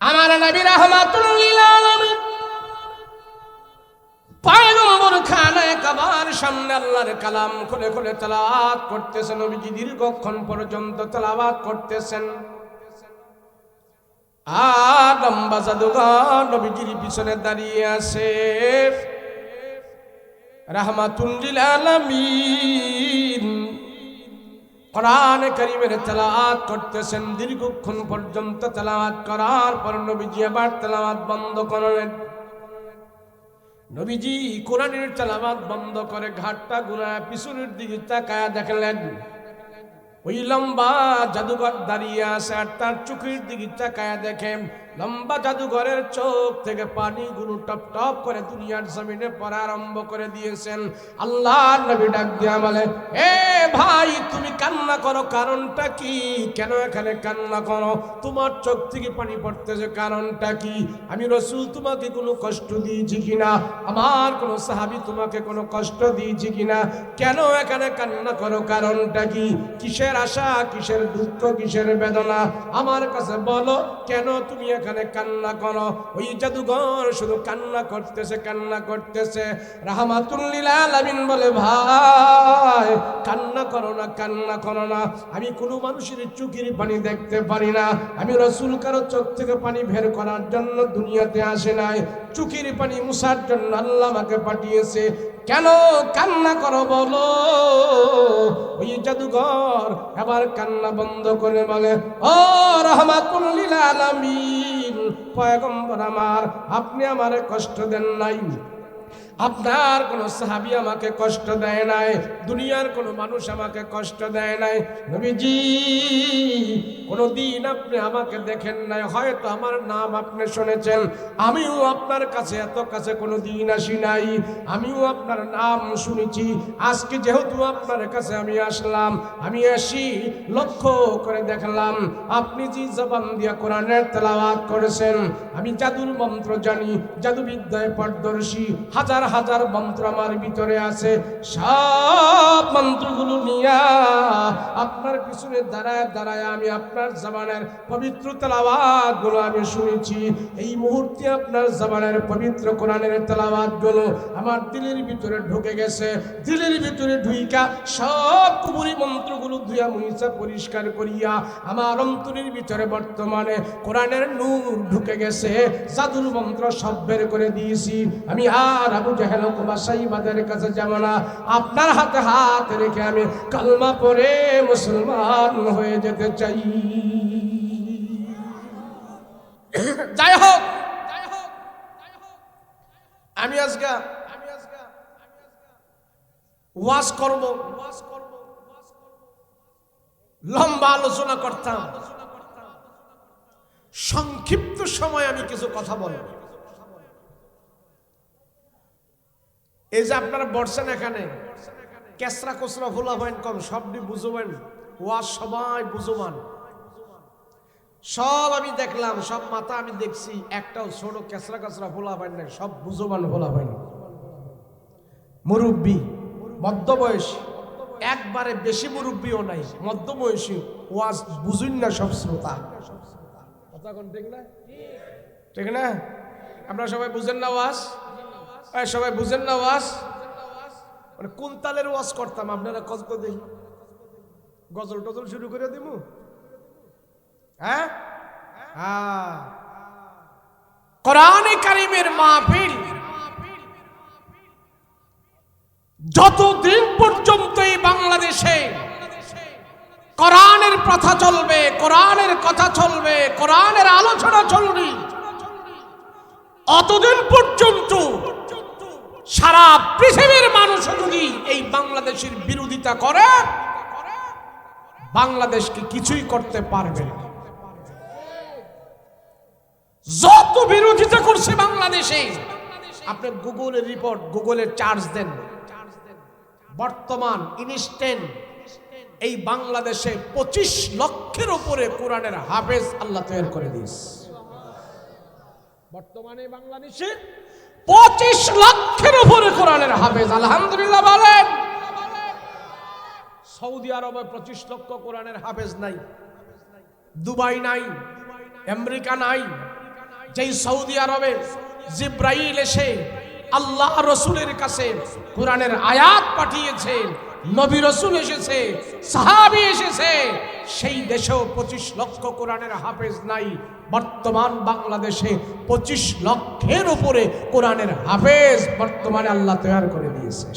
আমার নবী রাহমাতুল লিল আলামিন পয়গম্বর খানায়ে কাবার সামনে আল্লাহর কালাম খুলে খুলে তেলাওয়াত করতেছেন। নবীজি দীর্ঘক্ষণ পর্যন্ত তেলাওয়াত করতেছেন। আর লম্বা জাদুঘর নবীজির পিছনে দাঁড়িয়ে আছে রাহমাতুল লিল আলামিন কোরআন কারীমের তেলাওয়াত করতেছেন। দীর্ঘক্ষণ পর্যন্ত তেলাওয়াত করার পর নবীজি আবার তেলাওয়াত বন্ধ করলেন। নবীজি কোরআনের তেলাওয়াত বন্ধ করে ঘাটটা ঘুরায় পিছনের দিকে তাকায়া দেখলেন ওই লম্বা জাদুঘর দাঁড়িয়ে আছে। আর তার চোখের দিকে তাকায়া দেখেন লম্বা জাদুঘরের চোখ থেকে পানিগুলো টপ টপ করে দুনিয়ার জমিনে পড়া আরম্ভ করে দিয়েছেন। আল্লাহর নবী ডাক দিয়া বলে, এ ভাই তুমি কান্না করো, কারণটা কি? কেন এখানে কান্না করো? তোমার চোখ থেকে পানি পড়তেছে, কারণটা কি? আমি রাসূল তোমাকে কোনো কষ্ট দিয়েছি কিনা? আমার কোনো সাহাবী তোমাকে কোনো কষ্ট দিয়েছি কিনা? কেন এখানে কান্না করো? কারণটা কি? কিসের আশা, কিসের দুঃখ, কিসের বেদনা? আমার কাছে বলো, কেন তুমি এখানে কান্না করো? ওই জাদুঘর শুধু কান্না করতেছে, কান্না করতেছে। রাহমাতুল লিল আলামিন বলে, ভাই কান্না করো না, কান্না করো না। আমি কোনো মানুষের চোখের পানি দেখতে পারি না। আমি রাসূল কারো চোখ থেকে পানি বের করার জন্য দুনিয়াতে আসে নাই, চোখের পানি মুছার জন্য আল্লাহ আমাকে পাঠিয়েছে। কেন কান্না করো বলো? ওই জাদুঘর এবার কান্না বন্ধ করে বলে, ও রাহমাতুল লিল আলামিন পয়গম্বর আমার, আপনি আমারে কষ্ট দেন নাই, আপনার কোনো সাহাবী আমাকে কষ্ট দেয় নাই, দুনিয়ার কোনো মানুষ আমাকে কষ্ট দেয় নাই। নবীজি কোনোদিন আপনি আমাকে দেখেন নাই, হয়তো আমার নাম আপনি শুনেছেন, আমিও আপনার কাছে এত কাছে কোনোদিন আসি নাই, আমিও আপনার নাম শুনেছি। আজকে যেহেতু আপনার কাছে আমি আসলাম, আমি আসি লক্ষ্য করে দেখলাম আপনি যে জবান দিয়া কোরআনের তেলাওয়াত করেছেন, আমি জাদুর মন্ত্র জানি, জাদুবিদ্যায় পারদর্শী, হাজার হাজার মন্ত্র আমার ভিতরে আছে। সব মন্ত্রগুলো নিয়া আপনার পিছনে দাঁড়ায় দাঁড়ায় আমি আপনার জবানের পবিত্র তেলাওয়াত গুলো আমি শুনেছি। এই মুহূর্তে আপনার জবানের পবিত্র কোরআনের তেলাওয়াত গুলো আমার দিলের ভিতরে ঢুকে গেছে। দিলের ভিতরে ঢুইকা সব কুবুরি মন্ত্রগুলো ধুইয়া মুইসা পরিষ্কার করিয়া আমার অন্তরের ভিতরে বর্তমানে কোরআনের নূর ঢুকে গেছে। জাদুর মন্ত্র সব বের করে দিয়েছি। আমি আর আবু জাহেল কুবা সাইবাদের কাছে যাব না, আপনার হাতে হাত রেখে আমি কালমা পড়ে মুসলমান হয়ে যেতে চাই। যাই হোক, আমি আজকে ওয়াজ করব, লম্বা আলোচনা করতাম, সংক্ষিপ্ত সময় আমি কিছু কথা বলব। এই যে আপনারা বসছেন এখানে, কেসরা কোসরা ভোলা হবেন কম, সবটি বুঝবেন, ওয়াজ সবাই বুঝবান। সব আমি দেখলাম, সব মাথা আমি দেখছি, একটাও ছোট কেসরা কাসরা ভোলা হবেন না, সব বুঝবান ভোলা হবেন। মুরব্বী, মধ্যবয়সী, একবারে বেশি মুরব্বীও নাই, মধ্যবয়সী, ওয়াজ বুঝুন না সব শ্রোতা। কথা কোন ঠিক না? ঠিক না? আপনারা সবাই বুঝেন না ওয়াজ? সবাই বুঝেন না ওয়াজ? মানে কোন তালের ওয়াজ করতাম আপনারা কত দেখি? গজল টজল শুরু করে দিব? হ্যাঁ, কোরআনে কারীমের মাহফিল যতদিন পর্যন্ত এই বাংলাদেশে কোরআনের প্রথা চলবে, কোরআনের কথা চলবে, কোরআনের আলোচনা চলবে, অতদিন পর্যন্ত সারা পৃথিবীর মানুষ যদি এই বাংলাদেশের বিরোধিতা করে, বাংলাদেশকে কিছুই করতে পারবে না। যত বিরোধিতা করছে বাংলাদেশে, আপনি গুগলের রিপোর্ট, গুগলের চার্জ দেন, বর্তমান ইনস্ট্যান্ট এই বাংলাদেশে 25 লক্ষের উপরে কোরআনের হাফেজ আল্লাহ তৈরি করে দিয়েছে। বর্তমানে বাংলাদেশে 25 লক্ষের উপরে কোরআনের হাফেজ, আলহামদুলিল্লাহ বলেন। সৌদি আরবে 25 লক্ষ কোরআনের হাফেজ নাই, দুবাই নাই, আমেরিকা নাই, যেই সৌদি আরবে জিব্রাইল এসে আল্লাহ রসুলের কাছে কোরআনের আয়াত পাঠিয়েছে, নবী রসুল এসেছে, সাহাবী এসেছে, সেই দেশেও 25 লক্ষ কোরআনের হাফেজ নাই। বর্তমান বাংলাদেশে 25 লক্ষের উপরে কোরআনের হাফেজ বর্তমানে আল্লাহ তৈরি করে দিয়েছে।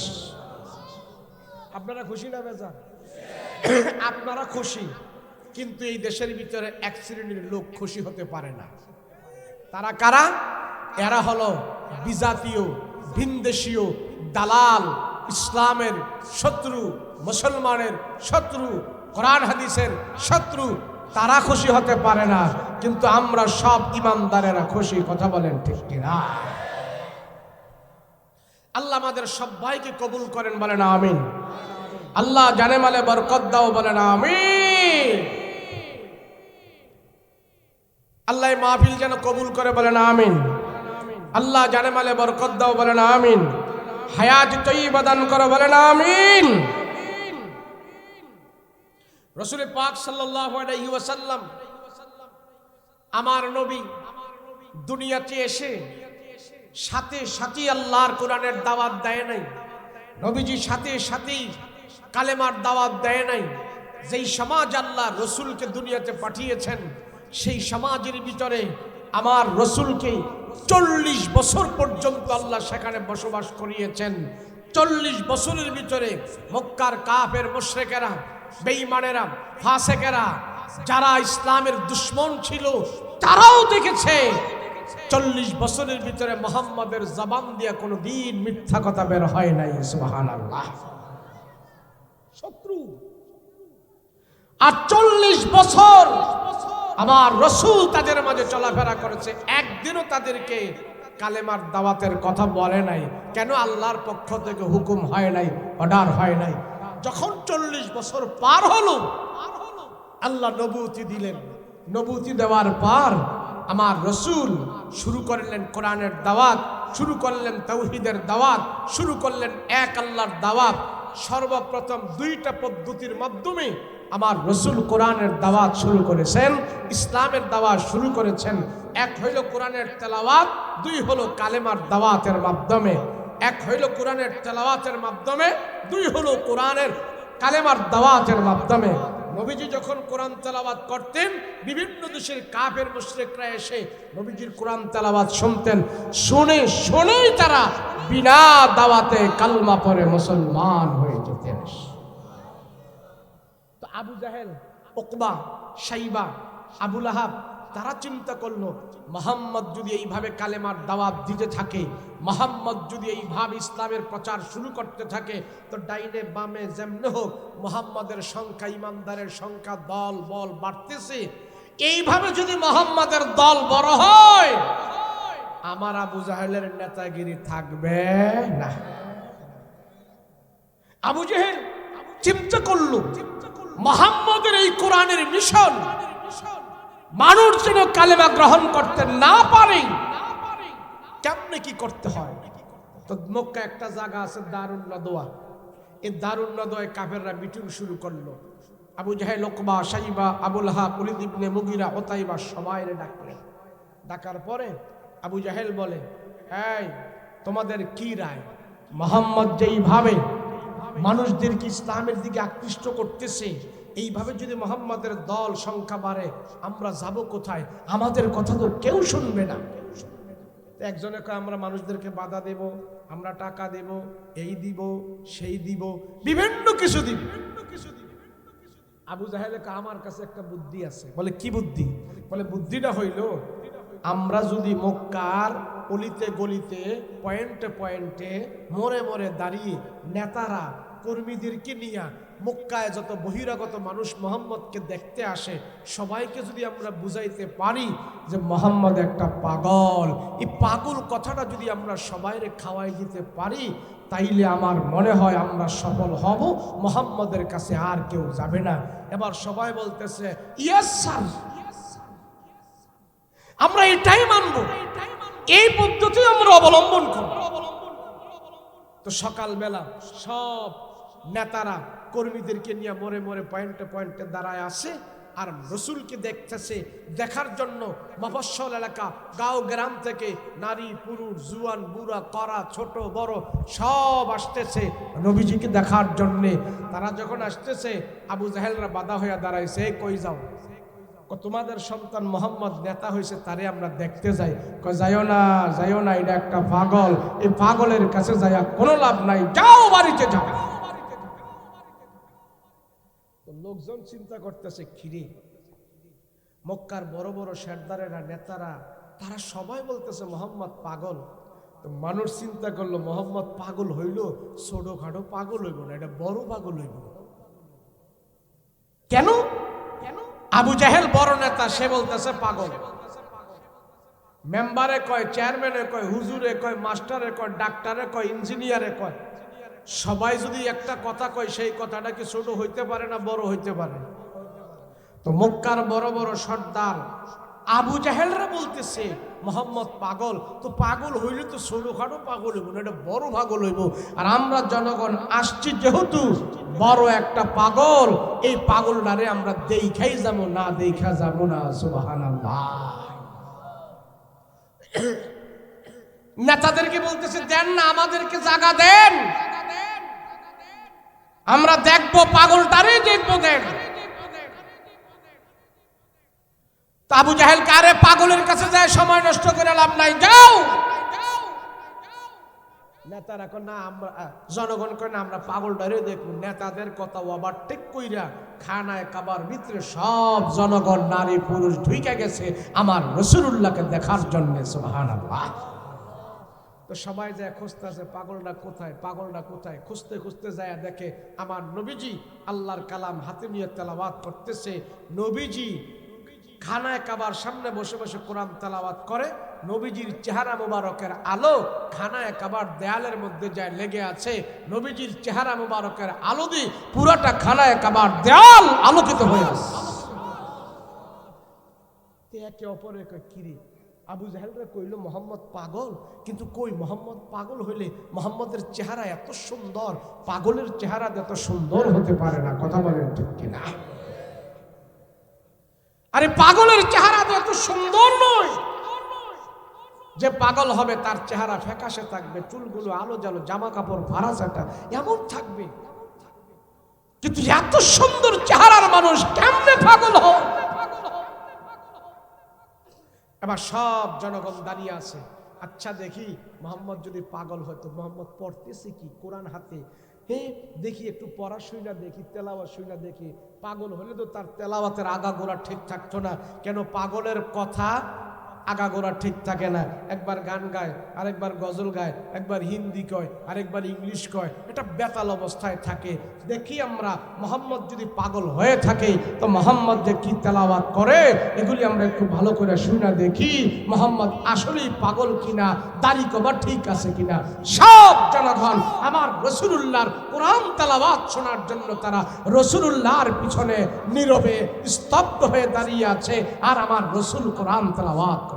আপনারা খুশি না বেজান? আপনারা খুশি, কিন্তু এই দেশের ভিতরে এক শ্রেণীর লোক খুশি হতে পারে না। তারা কারা? এরা হলো বিজাতীয়, ভিনদেশীয় দালাল, ইসলামের শত্রু, মুসলমানের শত্রু, কোরআন হাদিসের শত্রু। তারা খুশি হতে পারে না, কিন্তু আমরা সব ইমানদারেরা খুশি। কথা বলেন ঠিক কিনা? আল্লাহ আমাদের সবাইকে কবুল করেন, বলেন আমিন। আল্লাহ জানে মালে বরকত দাও, বলেন আমিন। আল্লাহ মাহফিল যেন কবুল করে, বলেন আমিন। আল্লাহ জানে মালে বরকত দাও, বলেন আমিন। হায়াত তৈয়বা দান করো, বলেন আমিন। রাসূল পাক সাল্লাল্লাহু আলাইহি ওয়াসাল্লাম আমার নবী দুনিয়াতে এসে সাথে সাথে আল্লাহর কোরআনের দাওয়াত দেয় নাই। নবীজি সাথে সাথেই কালেমার দাওয়াত দেয় নাই। যেই সমাজ আল্লাহ রসুলকে দুনিয়াতে পাঠিয়েছেন, সেই সমাজের ভিতরে আমার রসুলকে 40 বছর পর্যন্ত আল্লাহ সেখানে বসবাস করিয়েছেন। 40 বছরের ভিতরে মক্কার কাফের মুশরিকেরা, বেঈমানেরা, ফাসেকেরা, যারা ইসলামের দুশমন ছিল, তারাও দেখেছে 40 বছরের ভিতরে মুহাম্মাদের জবান দিয়ে কোনো দিন মিথ্যা কথা বের হয় নাই। সুবহানাল্লাহ। শত্রু আর 40 বছর আমার রসুল তাদের মাঝে চলাফেরা করেছে, একদিনও তাদেরকে কালেমার দাওয়াতের কথা বলে নাই। কেন? আল্লাহর পক্ষ থেকে হুকুম হয় নাই, অর্ডার হয় নাই। যখন 40 বছর পার হলো, আল্লাহ নবুয়তি দিলেন। নবুয়তি দেওয়ার পর আমার রসুল শুরু করলেন কোরআনের দাওয়াত, শুরু করলেন তাওহীদের দাওয়াত, শুরু করলেন এক আল্লাহর দাওয়াত। সর্বপ্রথম 2টা পদ্ধতির মাধ্যমে আমার রসুল কোরআনের দাওয়াত শুরু করেছেন, ইসলামের দাওয়াত শুরু করেছেন। এক হইল কোরআনের তেলাওয়াত, 2 হলো কালেমার দাওয়াতের মাধ্যমে। এক হইল কোরআনের তেলাওয়াতের মাধ্যমে, 2 হলো কোরআনের কালেমার দাওয়াতের মাধ্যমে। নবীজি যখন কোরআন তেলাওয়াত করতেন, বিভিন্ন দেশের কাফের মুশরিকরা এসে নবীজির কোরআন তেলাওয়াত শুনতেন। শুনেই তারা বিনা দাওয়াতে কালমা পড়ে মুসলমান হয়ে যেতেন। তো আবু জাহেল, উকবা, শাইবা, আবু লাহাব তারা চিন্তা করলো, মুহাম্মদ যদি এইভাবে কালেমার দাওয়াত দিতে থাকে, মুহাম্মদ যদি এইভাবে ইসলামের প্রচার শুরু করতে থাকে, তো ডাইনে বামে যেমনি হোক মুহাম্মাদের সংখ্যা, ইমানদারের সংখ্যা, দল বল বাড়তেছে। এইভাবে যদি মুহাম্মাদের দল বড় হয়, আমার আবু জাহেলের নেতাগিরি থাকবে না। আবু জাহেল চিন্তা করলো, মুহাম্মাদের এই কোরআনের মিশন মানুষ যেন কালেমা গ্রহণ করতে না পারে, কেমনে কি করতে হয়। তো মক্কা একটা জায়গা আছে দারুন নদওয়া, এই দারুন নদওয়ায় কাফেররা মিটিং শুরু করলো। আবু জাহেল, উকবা, শাইবা, আবু লাহাব, ওলীদ ইবনে মুগীরা, উতাইবা সবাইরে ডাকলেন। ডাকার পরে আবু জাহেল বলে, এই তোমাদের কি রায়? মুহাম্মদ যেইভাবে মানুষদেরকে ইসলামের দিকে আকৃষ্ট করতেছে, এইভাবে যদি মুহাম্মাদের দল সংখ্যা বাড়ে, আমরা যাব কোথায়? আমাদের কথা তো কেউ শুনবে না। একজনে কয়, আমরা মানুষদেরকে বাধা দেব, আমরা টাকা দেব, এই দিব, সেই দিব, বিভিন্ন কিছু দিব। আবু জাহেল কয়, আমার কাছে একটা বুদ্ধি আছে। বলে, কি বুদ্ধি? বলে, বুদ্ধিটা হইল, আমরা যদি মক্কার অলিতে গলিতে, পয়েন্টে পয়েন্টে, মোড়ে মোড়ে দাঁড়িয়ে নেতারা কর্মীদেরকে নিয়ে মক্কায় যত বহিরাগত মানুষ মুহাম্মদকে দেখতে আসে, সবাইকে যদি আমরা বুঝাইতে পারি যে মুহাম্মদ একটা পাগল, এই পাগল কথাটা যদি আমরা সবাইরে খাওয়াই দিতে পারি, তাইলে আমার মনে হয় আমরা সফল হব, মুহাম্মদের কাছে আর কেউ যাবে না। এবার সবাই বলতেছে, ইয়েস স্যার, আমরা এটাই মানব, এই পদ্ধতি আমরা অবলম্বন করব। তো সকালবেলা সব নেতারা কর্মীদেরকে নিয়ে মোড়ে মোড়ে পয়েন্টে পয়েন্টে দাঁড়ায় আসে। আর রসুলকে দেখতেছে। দেখার জন্য মফস্বল এলাকা, গাঁও গ্রাম থেকে নারী পুরুষ জুয়ান বুড়া কড়া ছোট বড় সব আসতেছে নবীজিকে দেখার জন্যে। তারা যখন আসতেছে আবু জাহেলরা বাধা হইয়া দাঁড়াইছে, কই যাও? তোমাদের সন্তান মোহাম্মদ নেতা হয়েছে, তারে আমরা দেখতে যাই। যাইও না, যাইও না, এটা একটা পাগল, এই পাগলের কাছে যাইয়া কোনো লাভ নাই, যাও বাড়িতে যাও। লোকজন চিন্তা করতেছে, খিরে মক্কার বড় বড় সর্দারেরা নেতারা তারা সবাই বলতেছে মোহাম্মদ পাগল। তো মানুষ চিন্তা করলো মোহাম্মদ পাগল হইল, ছোটখাটো পাগল হইব না, এটা বড় পাগল হইব। কেন? আবু জাহেল বড় নেতা, সে বলতেছে পাগল। মেম্বারে কয়, চেয়ারম্যানে কয়, হুজুরে কয়, মাস্টারে কয়, ডাক্তারে কয়, ইঞ্জিনিয়ারে কয়, সবাই যদি একটা কথা কয় সেই কথাটা কি ছোট হইতে পারে না বড় হইতে পারে? তো মক্কার বড় বড় সর্দার আবু জাহেলরা বলতেছে মোহাম্মদ পাগল। তো পাগল হইলে তো ছোটখাটো পাগল হইব না, এটা বড় পাগল হইব। আর আমরা জনগণ আসছি যেহেতু বড় একটা পাগল, এই পাগলটারে আমরা দেখাই যাবো না, দেখা যাবো না। সুবহানাল্লাহ। নেতাদেরকে বলতেছে, দেন না, আমাদেরকে জায়গা দেন, আমরা দেখবো, পাগলটারে দেখবো, দেন। আবু জাহেল কারে পাগলের কাছে যায় সময় নষ্ট করে লাভ নাই, যাও। নেতারা কয় না, আমরা জনগণ কয় না, আমরা পাগলটারে দেখবো। নেতাদের কথা ওভারটেক কইরা খানায় কাবার ভিতরে সব জনগণ নারী পুরুষ ঢুইকা গেছে আমার রাসূলুল্লাহকে দেখার জন্য। সুবহানাল্লাহ। তো সবাই যায় খুঁজতেছে, পাগলটা কোথায়, পাগলটা কোথায়। খুঁজতে খুঁজতে যায় দেখে আমার নবীজি আল্লাহর কালাম হাতে নিয়ে তেলাওয়াত করতেছে। নবীজি খানায় কাবার সামনে বসে বসে কোরআন তেলাওয়াত করে। নবীজির চেহারা মুবারকের আলো খানায় কাবার দেয়ালের মধ্যে যায় লেগে আছে। নবীজির চেহারা মুবারকের আলো দিয়ে পুরোটা খানায় কাবার দেয়াল আলোকিত হয়ে আছে। একে অপরে কিরে আবু জাহেলরা কইল মোহাম্মদ পাগল, কিন্তু কই মোহাম্মদ পাগল হইলে মোহাম্মদের চেহারা এত সুন্দর, পাগলের চেহারা এত সুন্দর হতে পারে না। কথা বলেন ঠিক কিনা? আরে পাগলের চেহারা তো এত সুন্দর নয়। যে পাগল হবে তার চেহারা ফ্যাকাশে থাকবে, চুলগুলো আলো জালো, জামা কাপড় ভাড়াচাটা এমন থাকবে। কিন্তু এত সুন্দর চেহারার মানুষ কেমনে পাগল হয়? এবার সব জনগণ দাঁড়িয়ে আছে। আচ্ছা দেখি মোহাম্মদ যদি পাগল হতো, মোহাম্মদ পড়তেছে কি কোরআন হাতে, দেখি একটু পড়া শুইনা দেখি, তেলাওয়াত শুইনা দেখি। পাগল হলে তো তার তেলাওয়াতের আগাগোড়া ঠিক থাকতো না। কেন? পাগলের কথা আগাগোড়া ঠিক থাকে না। একবার গান গায়, আরেকবার গজল গায়, একবার হিন্দি কয়, আরেকবার ইংলিশ কয়, এটা বেতাল অবস্থায় থাকে। দেখি আমরা মোহাম্মদ যদি পাগল হয়ে থাকে তো মোহাম্মদ যে কি তেলাওয়াত করে এগুলি আমরা একটু ভালো করে শুনে দেখি মোহাম্মদ আসলেই পাগল কিনা, দাড়ি কবা ঠিক আছে কিনা। সব জনগণ আমার রাসূলুল্লাহর কোরআন তেলাওয়াত শোনার জন্য তারা রাসূলুল্লাহর পিছনে নীরবে স্তব্ধ হয়ে দাঁড়িয়ে আছে। আর আমার রাসূল কোরআন তেলাওয়াত করতেছে।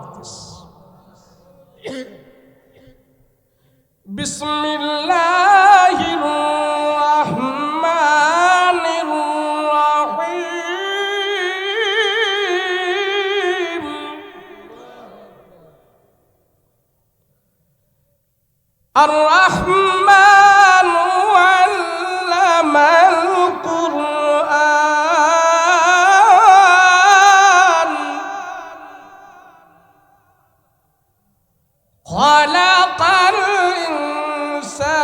বিসমিল্লাহির রাহমানির রাহিম। আর রাহমান আল্লামাল কুরআন খালাকাল ইনসান।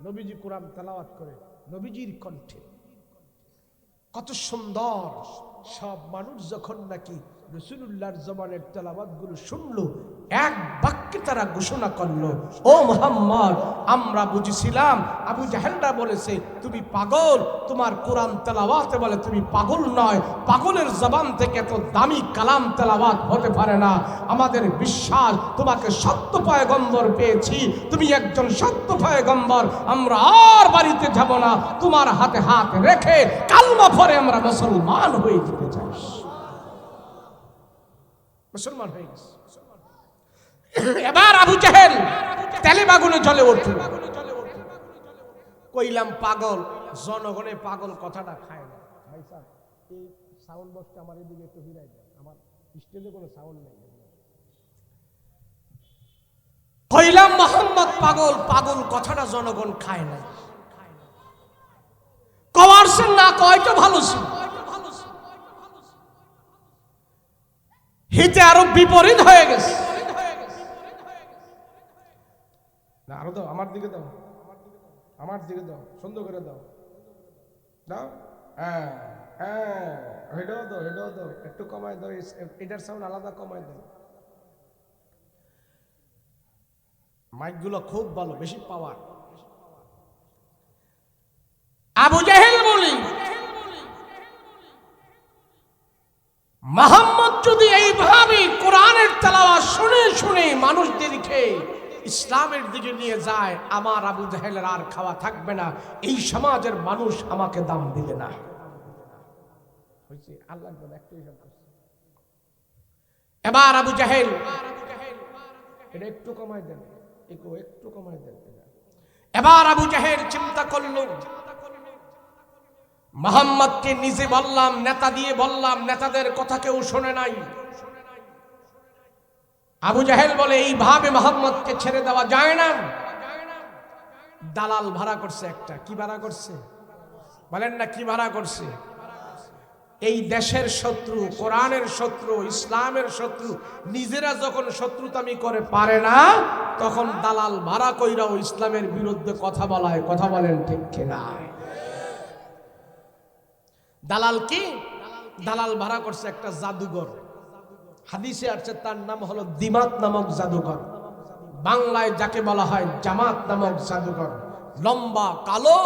নবীজি কোরআন তেলাওয়াত করে নবীজির কণ্ঠে, কত সুন্দর। সব মানুষ যখন নাকি রাসূলুল্লাহর জবানের তেলাওয়াত গুলো শুনলো, এক বাক্যে তারা ঘোষণা করলো, ও মুহাম্মদ, আমরা বুঝেছিলাম আবু জাহেলরা বলেছে তুমি পাগল, তোমার কোরআন তেলাওয়াতে বলে তুমি পাগল নয়। পাগলের জবান থেকে এত দামি কালাম তেলাওয়াত হতে পারে না। আমাদের বিশ্বাস তোমাকে সত্য পয়গম্বর পেয়েছি, তুমি একজন সত্য পয়গম্বর। আমরা আর বাড়িতে যাব না, তোমার হাতে হাত রেখে কালমা পড়ে আমরা মুসলমান হয়ে যেতে চাই। মুসলমান হয়ে গেছে। এবার আবু জাহেল তেলে বাগুনে জ্বলে উঠল। কইলাম পাগল, জনগণে পাগল কথাটা খায় না। ভাই সাহেব, এই সাউন্ড বক্সটা আমার এদিকে একটু ফিরাই দেন, আমার স্টেজে কোনো সাউন্ড নেই। কইলাম মোহাম্মদ পাগল, পাগল কথাটা জনগণ খায় না। কওয়ারছেন না কয় তো ভালো ছিল, হিতে আরো বিপরীত হয়ে গেছে। না আরো দাও, আমার দিকে দাও, আমার দিকে দাও, সুন্দর করে দাও, দাও। হ্যাঁ হ্যাঁ, হেডাও দাও, হেডাও দাও, একটু কমায় দাও, এটার সাউন্ড আলাদা কমায় দাও। মাইকগুলো খুব ভালো, বেশি পাওয়ার। আবু জাহেল বলি, মুহাম্মদ যদি এইভাবে কোরআনের তেলাওয়াত শুনে শুনে মানুষদেরকে ইসলামের দিকে নিয়ে যায়, আমার আবু জাহেলের আর খাওয়া থাকবে না, এই সমাজের মানুষ আমাকে দাম দিবে না। আল্লাহ এবার আবু জাহেল, এটা একটু কমাই দেন, একটু কমাই দেন। এবার আবু জাহেল চিন্তা করল, মুহাম্মদকে নিজে বললাম, নেতা দিয়ে বললাম, নেতাদের কথা কেউ শোনে নাই। আবু জাহেল বলে এইভাবে মুহাম্মদকে ছেড়ে দেওয়া যায় না। দালাল ভাড়া করছে একটা। কি ভাড়া করছে বলেন না, কি ভাড়া করছে? এই দেশের শত্রু, কোরআনের শত্রু, ইসলামের শত্রু নিজেরা যখন শত্রুতামি করে পারে না, তখন দালাল ভাড়া কইরাও ইসলামের বিরুদ্ধে কথা বলায়। কথা বলেন ঠিক কিনা? দালাল কি? দালাল ভাড়া করছে একটা জাদুঘর। হাদিসে আছে তার নাম হলো দিমাত নামক জাদুঘর, বাংলায় যাকে বলা হয় জামাত নামক জাদুঘর। লম্বা, কালো,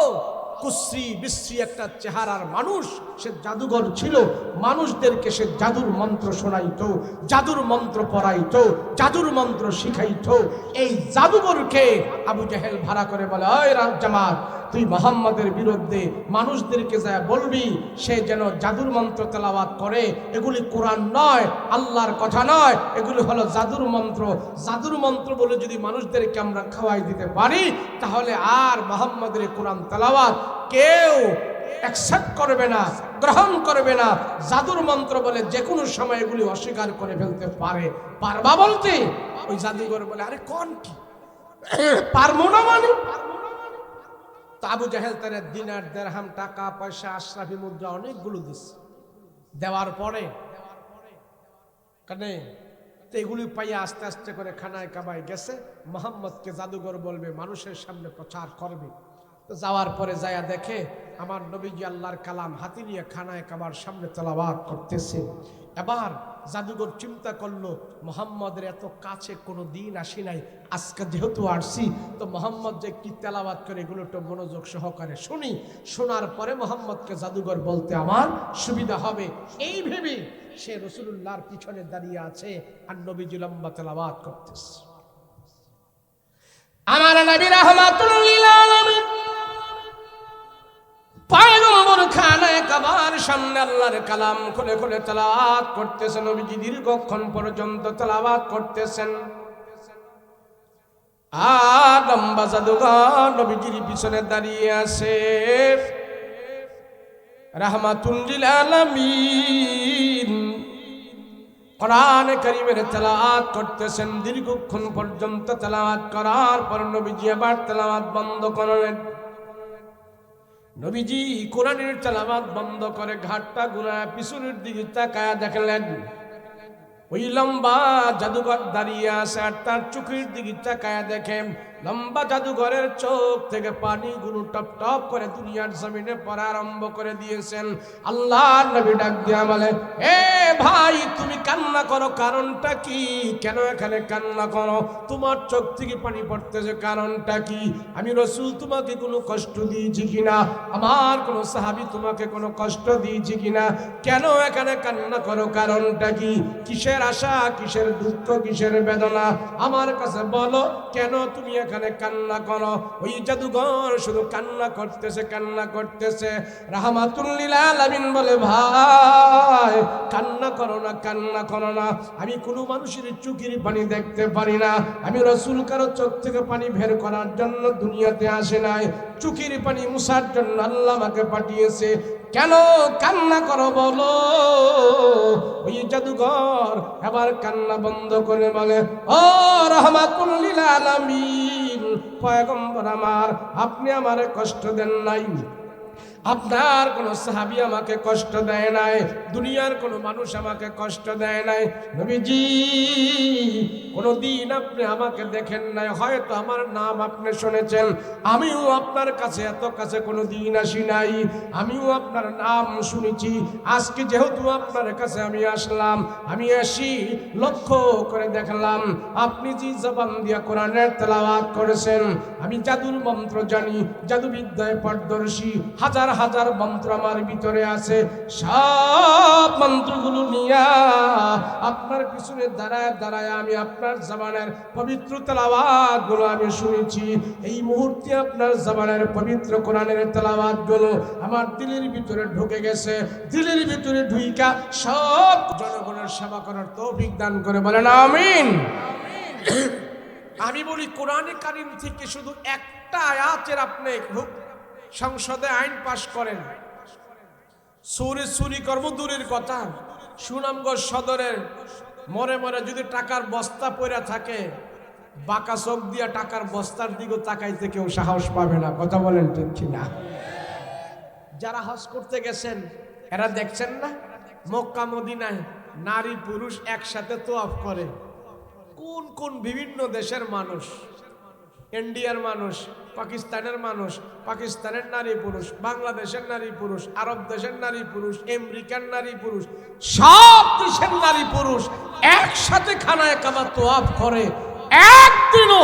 কুশ্রী বিশ্রী একটা চেহারার মানুষ, সে জাদুঘর ছিল। মানুষদেরকে সে জাদুর মন্ত্র শোনাইতো, জাদুর মন্ত্র পড়াইতো, জাদুর মন্ত্র শিখাইতো। এই জাদুঘরকে আবু জাহেল ভাড়া করে বলে, ওই জামাত, তুই মুহাম্মাদের বিরুদ্ধে মানুষদেরকে যা বলবি, সে যেন জাদুর মন্ত্র তেলাওয়াত করে। এগুলি কোরআন নয়, আল্লাহর কথা নয়, এগুলি হলো জাদুর মন্ত্র। জাদুর মন্ত্র বলে যদি মানুষদেরকে আমরা খাওয়াই দিতে পারি, তাহলে আর মুহাম্মাদের কোরআন তেলাওয়াত কেউ অ্যাকসেপ্ট করবে না, গ্রহণ করবে না। জাদুর মন্ত্র বলে যে কোনো সময় এগুলি অস্বীকার করে ফেলতে পারে। পারবা বলতে? ওই জাদুঘর বলে, আরে কোন কি পারবো না মানে? আবু জাহেল তার দিনার, দিরহাম, টাকা পয়সা, আশরাফি মুদ্রা অনেকগুলো দিচ্ছে। দেওয়ার পরে কানে এগুলি পাইয়া আস্তে আস্তে করে খানায় কাবায় গেছে। মুহাম্মদকে জাদুঘর বলবে, মানুষের সামনে প্রচার করবে। তো যাওয়ার পরে যায়া দেখে আমার নবীজি আল্লাহর কালাম হাতে নিয়ে খানায় কাবার সামনে তেলাওয়াত করতেছে। এবার জাদুঘর চিন্তা করলো, মুহাম্মদের এত কাছে কোনো দিন আসি নাই, আজকে যেহেতু আসছি, তো মুহাম্মদ যে কি তেলাওয়াত করে এগুলো একটু মনোযোগ সহকারে শুনি। শোনার পরে মুহাম্মদকে জাদুঘর বলতে আমার সুবিধা হবে, এই ভেবে সে রাসূলুল্লাহর পিছনে দাঁড়িয়ে আছে আর নবীজি লম্বা তেলাওয়াত করতেছে। আমার নবী রাহমাতুল লিল আলামিন পয়গম্বর খানায় কাবার সামনে আল্লাহর কালাম খুলে খুলে তেলাওয়াত করতেছেন। নবীজি দীর্ঘক্ষণ পর্যন্ত তেলাওয়াত করতেছেন। আর লম্বা জাদুঘর নবীজির পিছনে দাঁড়িয়ে আছে রাহমাতুল লিল আলামিন। কোরআন কারীমের তেলাওয়াত করতেছেন। দীর্ঘক্ষণ পর্যন্ত তেলাওয়াত করার পর নবীজি আবার তেলাওয়াত বন্ধ করলেন। নবীজি কোরআনের তেলাওয়াত বন্ধ করে ঘাটটা ঘুরায় পিছনের দিকে তাকায়া দেখলেন ওই লম্বা জাদুঘর দাঁড়িয়ে আছে। আর তার চোখের দিকে তাকায়া দেখেন লম্বা জাদুঘরের চোখ থেকে পানিগুলো টপ টপ করে দুনিয়ার জমিনে পড়া আরম্ভ করে দিয়েছেন। আল্লাহর নবী ডাক দিয়া বলে, এ ভাই, তুমি কান্না করো, কারণটা কি? কেন এখানে কান্না করো? তোমার চোখ থেকে পানি পড়তেছে, কারণটা কি? আমি রাসূল তোমাকে কোনো কষ্ট দিয়েছি কিনা? আমার কোনো সাহাবী তোমাকে কোনো কষ্ট দিয়েছি কিনা? কেন এখানে কান্না করো? কারণটা কি? কিসের আশা, কিসের দুঃখ, কিসের বেদনা? আমার কাছে বলো, কেন তুমি এখানে কান্না করো। ওই জাদুঘর শুধু কান্না করতেছে, কান্না করতেছে। রাহমাতুল লিল আলামিন বলে, ভাই কান্না করো না, কান্না করো না। আমি কোনো মানুষের চোখের পানি দেখতে পারি না। আমি রাসূল কারো চোখ থেকে পানি বের করার জন্য দুনিয়াতে আসে নাই, চোখের পানি মুছার জন্য আল্লাহ আমাকে পাঠিয়েছে। কেন কান্না করো বলো? ওই জাদুঘর এবার কান্না বন্ধ করে বলে, ও রাহমাতুল লিল আলামিন পয়গম্বর আমার, আপনি আমারে কষ্ট দেন নাই, আপনার কোন সাহাবী আমাকে কষ্ট দেয় নাই, দুনিয়ার কোন মানুষ আমাকে কষ্ট দেয় নাই। নবীজি কোনদিন আপনি আমাকে দেখেন নাই, হয়তো আমার নাম আপনি শুনেছেন, আমিও আপনার কাছে এত কাছে কোনদিন আসি নাই, আমিও আপনার নাম শুনেছি। আজকে যেহেতু আপনার কাছে আমি আসলাম, আমি আসি লক্ষ্য করে দেখলাম আপনি যে জবান দিয়া কোরআনের তেলাওয়াত করেছেন, আমি জাদুর মন্ত্র জানি, জাদুবিদ্যায় পারদর্শী, হাজার হাজার মন্ত্র আমার ভিতরে আছে। সব মন্ত্রগুলো নিয়া আপনার পিছনে দাঁড়ায় দাঁড়ায় আমি আপনার জবানের পবিত্র তেলাওয়াত গুলো আমি শুনেছি। এই মুহূর্তে আপনার জবানের পবিত্র কোরআনের তেলাওয়াত গুলো আমার দিলের ভিতরে ঢুকে গেছে। দিলের ভিতরে ঢুইকা সব জনগণের সেবা করার তৌফিক দান করে বলেন আমিন। আমি বলি কোরআনে কারীম থেকে শুধু একটা আয়াতের আপনি সংসদে আইন পাশ করেন, চুরি কর্ম দূরের কথা, সুনামগঞ্জ সদরের মরে মরে যদি টাকার বস্তা পড়ে থাকে, বাঁকা চোখ দিয়া টাকার বস্তার দিকে তাকাইতে কেউ সাহস পাবে না। কথা বলেন ঠিক কিনা? যারা হজ করতে গেছেন এরা দেখছেন না, মক্কা মদিনায় নারী পুরুষ একসাথে তোয়াফ করে। কোন কোন বিভিন্ন দেশের মানুষ, ইন্ডিয়ার মানুষ, পাকিস্তানের মানুষ, পাকিস্তানের নারী পুরুষ, বাংলাদেশের নারী পুরুষ, আরব দেশের নারী পুরুষ, আমেরিকার নারী পুরুষ, সব দেশের নারী পুরুষ একসাথে খানায় কাবা তোয়াফ করে। একদিনও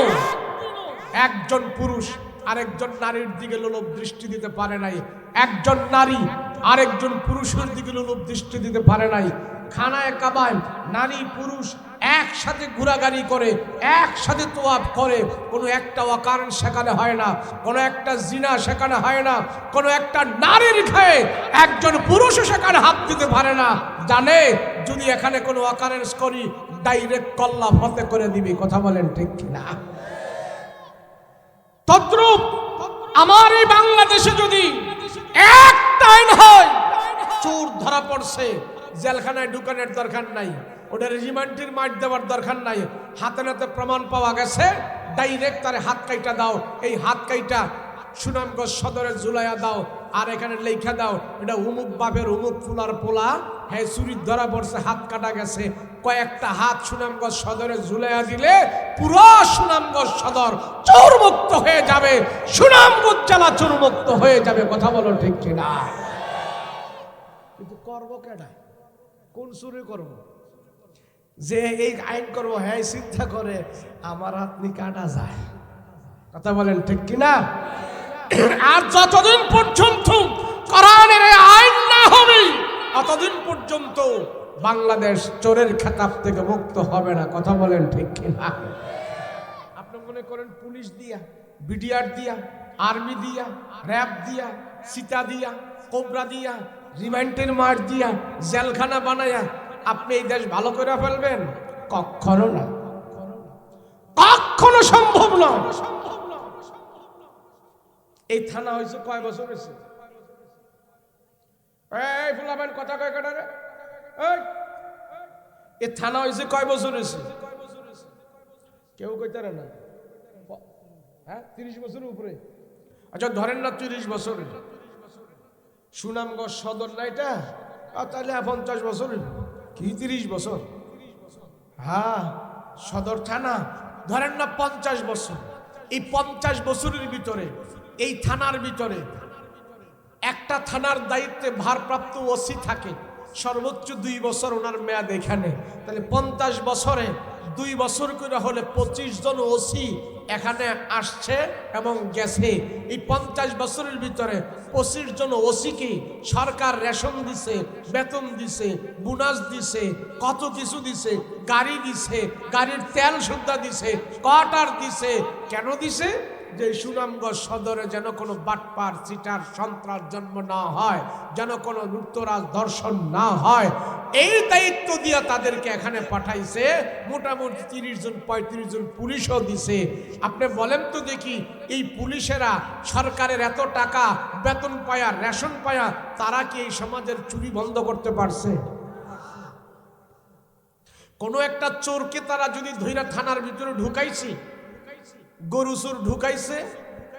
একজন পুরুষ আরেকজন নারীর দিকে লোলুপ দৃষ্টি দিতে পারে নাই, একজন নারী আরেকজন পুরুষের দিকে লোলুপ দৃষ্টি দিতে পারে নাই। খানায় কাবায় নারী পুরুষ একসাথে ঘোরাঘুরি করে, একসাথে তোয়াফ করে। কোনো একটা অকারণ সেখানে হয় না, কোনো একটা জিনা সেখানে হয় না, কোনো একটা নারীর গায়ে একজন পুরুষও সেখানে হাত দিতে পারে না। জানে যদি এখানে কোনো অকারেন্স করি ডাইরেক্ট কল্লা ফতে করে দিবি। কথা বলেন ঠিক কিনা? তদ্রূপ আমার এই বাংলাদেশে যদি একটা আইন হয়, চোর ধরা পড়ছে, জেলখানায় ঢুকানোর দরকার নাই, ওটা রিমান্ডের মার দেওয়ার দরকার নাই, হাতে নাতে প্রমাণ পাওয়া গেছে, ডাইরেক্ট তার হাত কাইটা দাও, এই হাত কাইটা সুনামগঞ্জ সদরে ঝুলাইয়া দাও, আর এখানে লেখা দাও এটা উমুক বাপের উমুক ফুলার পোলা, হ্যাঁ চুরি ধরা পড়ছে, হাত কাটা গেছে। কয়েকটা হাত সুনামগঞ্জ সদরে ঝুলাইয়া দিলে পুরো সুনামগঞ্জ সদর চোরমুক্ত হয়ে যাবে, সুনামগঞ্জ জেলা চোরমুক্ত হয়ে যাবে। কথা বলো ঠিক কিনা? কিন্তু করবো কেডা? কোন চুরি করবো? যে এই আইন করবো হ্যাঁ চিন্তা করে আমার হাত নি কাটা যায়। কথা বলেন ঠিক কিনা? আর যতদিন পর্যন্ত কোরআনের আইন না হবে ততদিন পর্যন্ত বাংলাদেশ চোরের খেতাব থেকে মুক্ত হবে না। কথা বলেন ঠিক কিনা? আপনি মনে করেন পুলিশ দিয়া, বিডিআর দিয়া, আর্মি দিয়া, র্যাব দিয়া, সীতা দিয়া, কোবরা দিয়া, রিমান্ডের মার দিয়া, জেলখানা বানায়া আপনি এই দেশ ভালো করে ফেলবেন? কখনো না, কখনো সম্ভব নয়। এই থানা হয়েছে কয় বছর হয়েছে? এই ফুলাবেন কথা কয় কাটারে, এই থানা হয়েছে কয় বছর হয়েছে? কেউ কইতে পারে না। হ্যাঁ 30 বছরের উপরে। আচ্ছা ধরেন না 30 বছর। সুনামগঞ্জ সদর না এটা, তাহলে 50 বছর কি 30 বছর? হ্যাঁ সদর থানা ধরেন না 50 বছর। এই 50 বছরের ভিতরে এই থানার ভিতরে একটা থানার দায়িত্বে ভারপ্রাপ্ত ওসি থাকে, সর্বোচ্চ 2 বছর ওনার মেয়াদ এখানে। তাহলে 50 বছরে 2 বছর করে হলে 25 জন ওসি এখানে আসছে এবং গেছে। এই 50 বছরের ভিতরে 25 জন ওসিকে সরকার রেশন দিছে, বেতন দিছে, বোনাস দিছে, কত কিছু দিছে, গাড়ি দিছে, গাড়ির তেল সুদ্ধা দিছে, কোয়ার্টার দিছে। কেন দিছে? যে সুনামগঞ্জ সদরে যেন কোনো বাটপার চিটার সন্ত্রাস জন্ম না হয়, যেন কোনো লুটতরাজ দর্শন না হয়, এই দায়িত্ব দিয়ে তাদেরকে এখানে পাঠাইছে। মোটামুটি 30 জন 35 জন পুলিশও দিছে। আপনি বলেন তো দেখি, এই পুলিশেরা সরকারের এত টাকা বেতন পায়া, রেশন পায়া, তারা কি এই সমাজের চুরি বন্ধ করতে পারছে? কোনো একটা চোরকে তারা যদি ধইরা থানার ভিতরে ঢুকাইছি, গরু চুর ঢুকাইছে,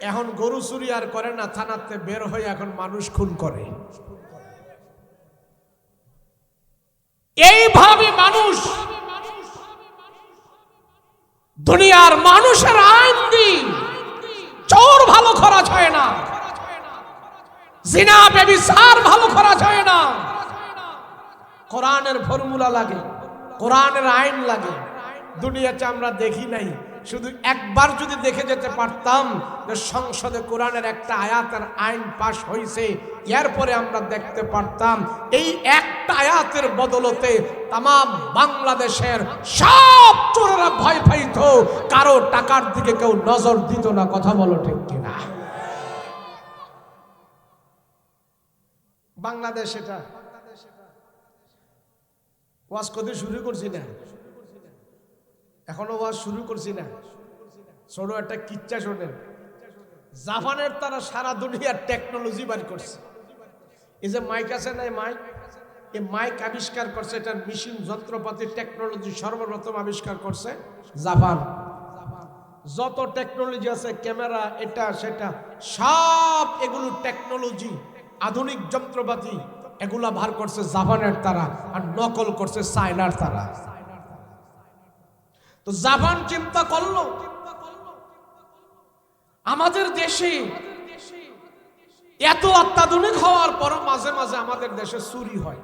এখন গরু চুরি আর করে না, থানাতে বের হয়ে এখন মানুষ খুন করে। এইভাবে মানুষ দুনিয়ার মানুষের আইন দিই, চোর ভালো খরচ হয় না, জিনা ব্যভিচার ভালো খরচ হয় না। কোরআনের ফর্মুলা লাগে, কোরআনের আইন লাগে। দুনিয়াতে আমরা দেখি নাই, শুধু একবার যদি দেখে যেতে পারতাম যে সংসদে কোরআনের একটা আয়াতের আইন পাশ হয়েছে, এরপরে আমরা দেখতে পারতাম এই একটা আয়াতের বদলতে তামাম বাংলাদেশের সব চোরেরা ভয় পাইত, কারো টাকার দিকে কেউ নজর দিত না। কথা বলো ঠিক কিনা? বাংলাদেশ এটা ওয়াজ করতে শুরু করছি না, এখনো ওয়াজ শুরু করছি না। ছোট একটা কিচ্ছা শোনেন। জাপানের তারা সারা দুনিয়ার টেকনোলজি বার করছে। এই যে মাইক আছে না, মাইক, এই মাইক আবিষ্কার করছে, এটা মেশিন যন্ত্রপাতি টেকনোলজি সর্বপ্রথম আবিষ্কার করছে জাপান। যত টেকনোলজি আছে, ক্যামেরা, এটা সেটা, সব এগুলো টেকনোলজি, আধুনিক যন্ত্রপাতি, এগুলা বার করছে জাপানের তারা, আর নকল করছে চায়নার তারা। তো জাপান চিন্তা করলো, আমাদের দেশে এত অত্যাধুনিক হওয়ার পর মাঝে মাঝে আমাদের দেশে চুরি হয়,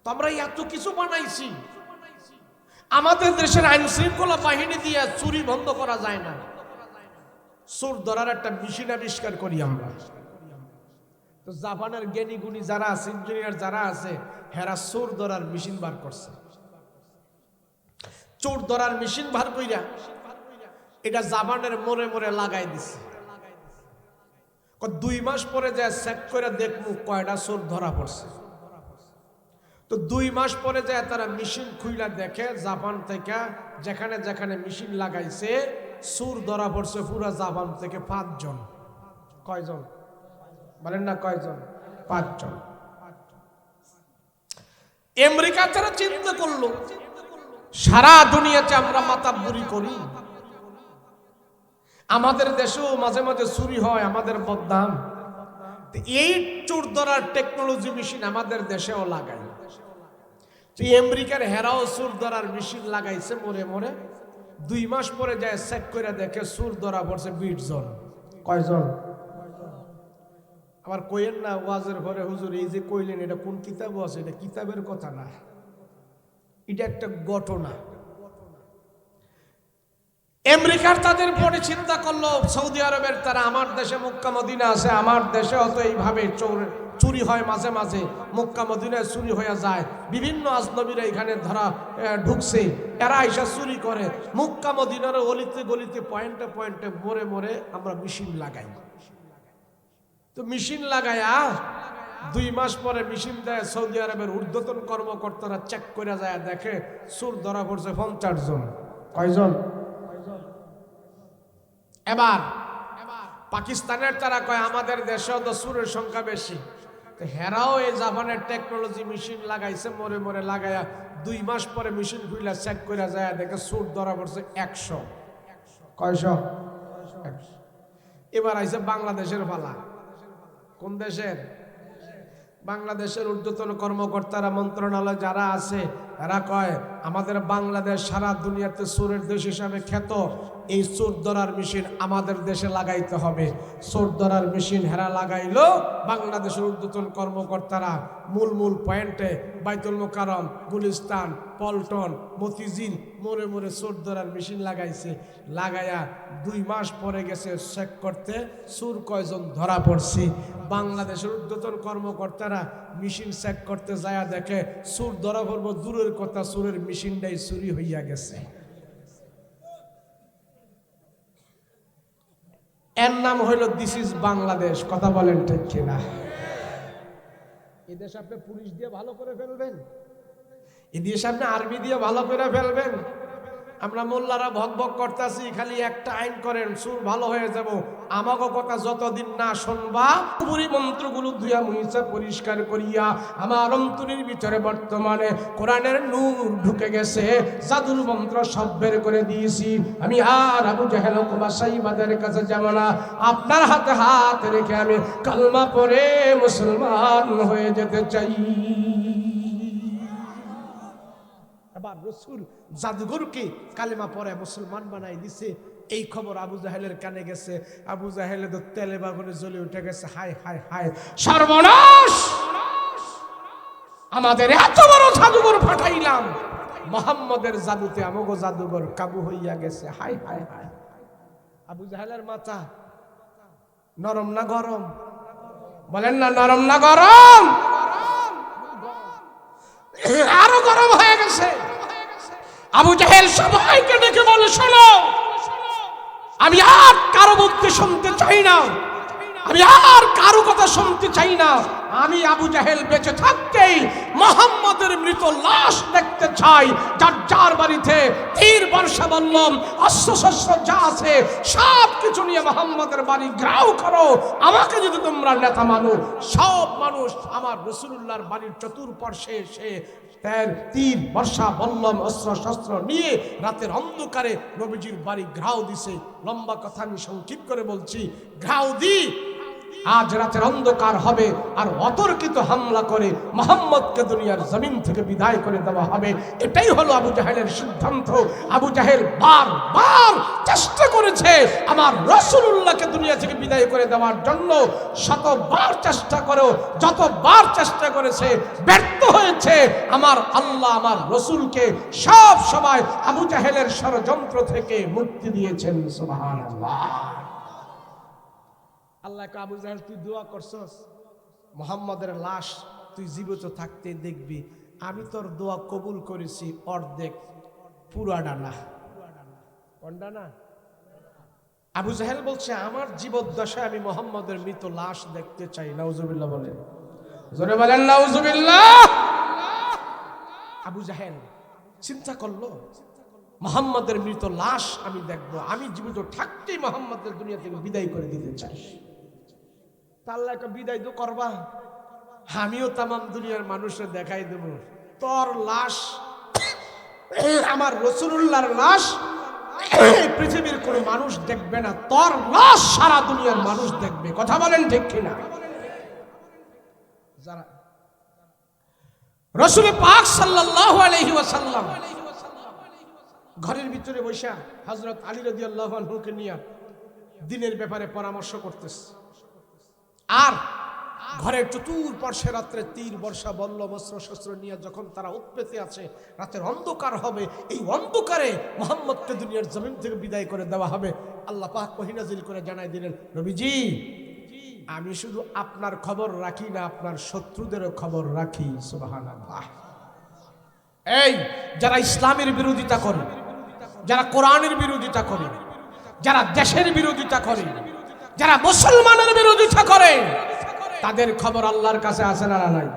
তো আমরা এত কিছু বানাইছি, আমাদের দেশের আইন শৃঙ্খলা বাহিনী দিয়ে চুরি বন্ধ করা যায় না, চোর ধরার একটা মেশিন আবিষ্কার করি আমরা। তো জাপানের জ্ঞানী গুণী যারা আছে, ইঞ্জিনিয়ার যারা আছে, হেরা চোর ধরার মেশিন বার করছে। চোর ধরার মেশিন বার কইরা এটা জাপানের মোড়ে মোড়ে লাগাই দিছে। 2 মাস পরে যায় চেক করে দেখবো কয়টা চোর ধরা পড়ছে। তো 2 মাস পরে যায় তারা মেশিন খুইলা দেখে, জাপান থেকে যেখানে যেখানে মেশিন লাগাইছে চোর ধরা পড়ছে পুরা জাপান থেকে 5 জন। কয়জন বলেন না, কয়জন? 5 জন। আমেরিকা তারা চিন্তা করলো, সারা দুনিয়াতে আমরা মাতাব্বুরি করি, আমাদের দেশেও মাঝে মাঝে চুরি হয়, আমাদের বদনাম, এই চোর ধরার টেকনোলজি মেশিন আমাদের দেশেও লাগাই। আমেরিকার হেরাও চোর ধরার মেশিন লাগাইছে মোড়ে মোড়ে। 2 মাস পরে যায় চেক করে দেখে চোর ধরা পড়ছে 20 জন। কয়জন? আবার কইেন না ওয়াজের ঘরে, হুজুর এই যে কইলেন এটা কোন কিতাব আছে? এটা কিতাবের কথা না, এটা একটা ঘটনা। আমেরিকার তাদের পরে চিন্তা করলো, সৌদি আরবের তারা, আমার দেশে মক্কা মদিনা আছে, আমার দেশে হয়তো এইভাবে চুরি হয় মাঝে মাঝে, মক্কা মদিনায় চুরি হয়ে যায়, বিভিন্ন আজনবীরা এখানে ধরা ঢুকছে, এরা এসে চুরি করে, মক্কা মদিনার গলিতে গলিতে পয়েন্টে পয়েন্টে মোড়ে মোড়ে আমরা মেশিন লাগাই। তো মেশিন লাগায়া 2 মাস পরে মেশিন দেয়, সৌদি আরবের ঊর্ধ্বতন কর্মকর্তারা চেক করে যায়, দেখে চোর ধরা পড়ছে 50 জন। কয়জন? এবার পাকিস্তানের তারা কয় আমাদের দেশেও তো চোরের সংখ্যা বেশি, তো হেরাও এই জাপানের টেকনোলজি মেশিন লাগাইছে, মোড়ে মোড়ে লাগায়া 2 মাস পরে মেশিন খুইলা চেক করে যায়, দেখে চোর ধরা পড়ছে 100। কয়শো? 100। এবার আইছে বাংলাদেশের পালা। কোন দেশের? বাংলাদেশের ঊর্ধ্বতন কর্মকর্তারা, মন্ত্রণালয় যারা আছে, এরা কয় আমাদের বাংলাদেশ সারা দুনিয়াতে চোরের দেশ হিসাবে খ্যাত, এই চোর ধরার মেশিন আমাদের দেশে লাগাইতে হবে। চোর ধরার মেশিন হেরা লাগাইলো বাংলাদেশের ঊর্ধ্বতন কর্মকর্তারা মূল মূল পয়েন্টে বাইতুল মোকাররম, গুলিস্তান, পল্টন, মতিঝিল মোড়ে মোড়ে চোর ধরার মেশিন লাগাইছে। লাগায়া 2 মাস পরে গেছে চেক করতে, চোর কয়জন ধরা পড়ছে। বাংলাদেশের ঊর্ধ্বতন কর্মকর্তারা মেশিন চেক করতে যায় দেখে চোর ধরা পড়ব দূরের কথা, চোরের মেশিনটাই চুরি হইয়া গেছে। এর নাম হইল দিস ইজ বাংলাদেশ। কথা বলেন ঠিক কিনা? এই দেশ আপনি পুলিশ দিয়ে ভালো করে ফেলবেন, এই দেশ আপনি আর্মি দিয়ে ভালো করে ফেলবেন। আমরা মোল্লারা ভক ভক করতেছি, খালি একটা আইন করেন সুর ভালো হয়ে যাব। আমাকে কথা যতদিন না শুনবা, পুরি মন্ত্রগুলো ধুয়া মুইসা পরিষ্কার করিয়া আমার অন্তরের ভিতরে বর্তমানে কোরআনের নূর ঢুকে গেছে, জাদুর মন্ত্র সব বের করে দিয়েছি। আমি আর আবু জাহেল কুবাসাইবাদের কাছে যাব না। আপনার হাতে হাত রেখে আমি কালমা পড়ে মুসলমান হয়ে যেতে চাই। আবার রাসূল জাদুঘরকে কালেমা পড়ে মুসলমান বানাই দিছে। এই খবর আবু জাহেলের কানে গেছে। আবু জাহেলে তো তেলে বাগুনে জ্বলে উঠে গেছে। হায় হায় হায়, সর্বনাশ! আমাদের এত বড় জাদুঘর ফাটাইলাম, মুহাম্মদের জাদুতে আমগো জাদুঘর কাবু হইয়া গেছে। হায় হায় হায়। আবু জাহেলের মাথা নরম না গরম? বলেন না, নরম না গরম? আরো গরম হয়ে গেছে। আবু জাহেল সবাইকে ডেকে বলে, শোনো, আমি আর কারো বুদ্ধি শুনতে চাই না, আমি আর কারো কথা শুনতে চাই না। আমি আবু জাহেল বেঁচে থাকতেই মুহাম্মদের মৃত লাশ দেখতে চাই। যার যার বাড়িতে তীর বর্ষা বললাম, অস্ত্র শস্ত্র যা আছে সব কিছু নিয়ে মুহাম্মদের বাড়ি ঘেরাও করো। আমাকে যদি তোমরা নেতা মানো, সব মানুষ আমার রাসূলুল্লাহর বাড়ির চতুর্পার্শ্বে এসে তীর বর্ষা বল্লম অস্ত্র শস্ত্র নিয়ে রাতের অন্ধকারে নবীজির বাড়ি ঘেরাও দিছে। লম্বা কথা আমি সংক্ষিপ্ত করে বলছি, ঘেরাও দি আজ রাতের অন্ধকার হবে আর অতর্কিত হামলা করে মুহাম্মদকে দুনিয়ার জমিন থেকে বিদায় করে দেওয়া হবে। এটাই হলো আবু জাহেলের সিদ্ধান্ত। আবু জাহেল বারবার চেষ্টা করেছে আমার রাসূলুল্লাহকে দুনিয়া থেকে বিদায় করে দেওয়ার জন্য। শতবার চেষ্টা করেও যতবার চেষ্টা করেছে ব্যর্থ হয়েছে। আমার আল্লাহ আমার রাসূলকে সব সময় আবু জাহেলের ষড়যন্ত্র থেকে মুক্তি দিয়েছেন। সুবহানাল্লাহ। আল্লাহ কে, আবু জাহেল তুই দোয়া করছস, মুহাম্মদের লাশ তুই জীবিত থাকতে দেখবি। আমি তোর দোয়া কবুল করেছি অর্ধেক, পুরাটা না। কোনটা না? আবু জাহেল বলছে আমার জীবদ্দশায় আমি মুহাম্মদের মৃত লাশ দেখতে চাই। নাউজুবিল্লাহ বলেন, জোরে বলেন নাউজুবিল্লাহ। আবু জাহেল চিন্তা করলো মুহাম্মদের মৃত লাশ আমি দেখবো, আমি জীবিত থাকতেই মুহাম্মদের দুনিয়া থেকে বিদায় করে দিতে চাই। আল্লাহ একটা বিদায় তো করবা, আমিও তামাম দুনিয়ার মানুষের দেখাই দেব তোর লাশ, আমার রাসূলুল্লাহর লাশ পৃথিবীর কোন মানুষ দেখবে না, তোর লাশ সারা দুনিয়ার মানুষ দেখবে। কথা বলেন ঠিক কিনা? যারা রাসূল পাক সাল্লাল্লাহু আলাইহি ওয়াসাল্লাম ঘরের ভিতরে বসে হযরত আলী রাদিয়াল্লাহু আনহুকে নিয়ে দিনের ব্যাপারে পরামর্শ করতেছে, আর ঘরের চতুর্পার্শ্বে রাত্রে তীর বর্ষা বল্লম অস্ত্র শস্ত্র নিয়ে যখন তারা উৎপেতে আছে, রাতের অন্ধকার হবে, এই অন্ধকারে মুহাম্মদকে দুনিয়ার জমিন থেকে বিদায় করে দেওয়া হবে। আল্লাহ পাক ওহী নাযিল করে জানাই দিলেন, নবীজি আমি শুধু আপনার খবর রাখি না, আপনার শত্রুদেরও খবর রাখি। সুবহানাল্লাহ। এই যারা ইসলামের বিরোধিতা করে, যারা কোরআনের বিরোধিতা করে, যারা দেশের বিরোধিতা করে, যারা মুসলমানের বিরোধিতা করে, তাদের খবর আল্লাহর কাছে আছে না নাই?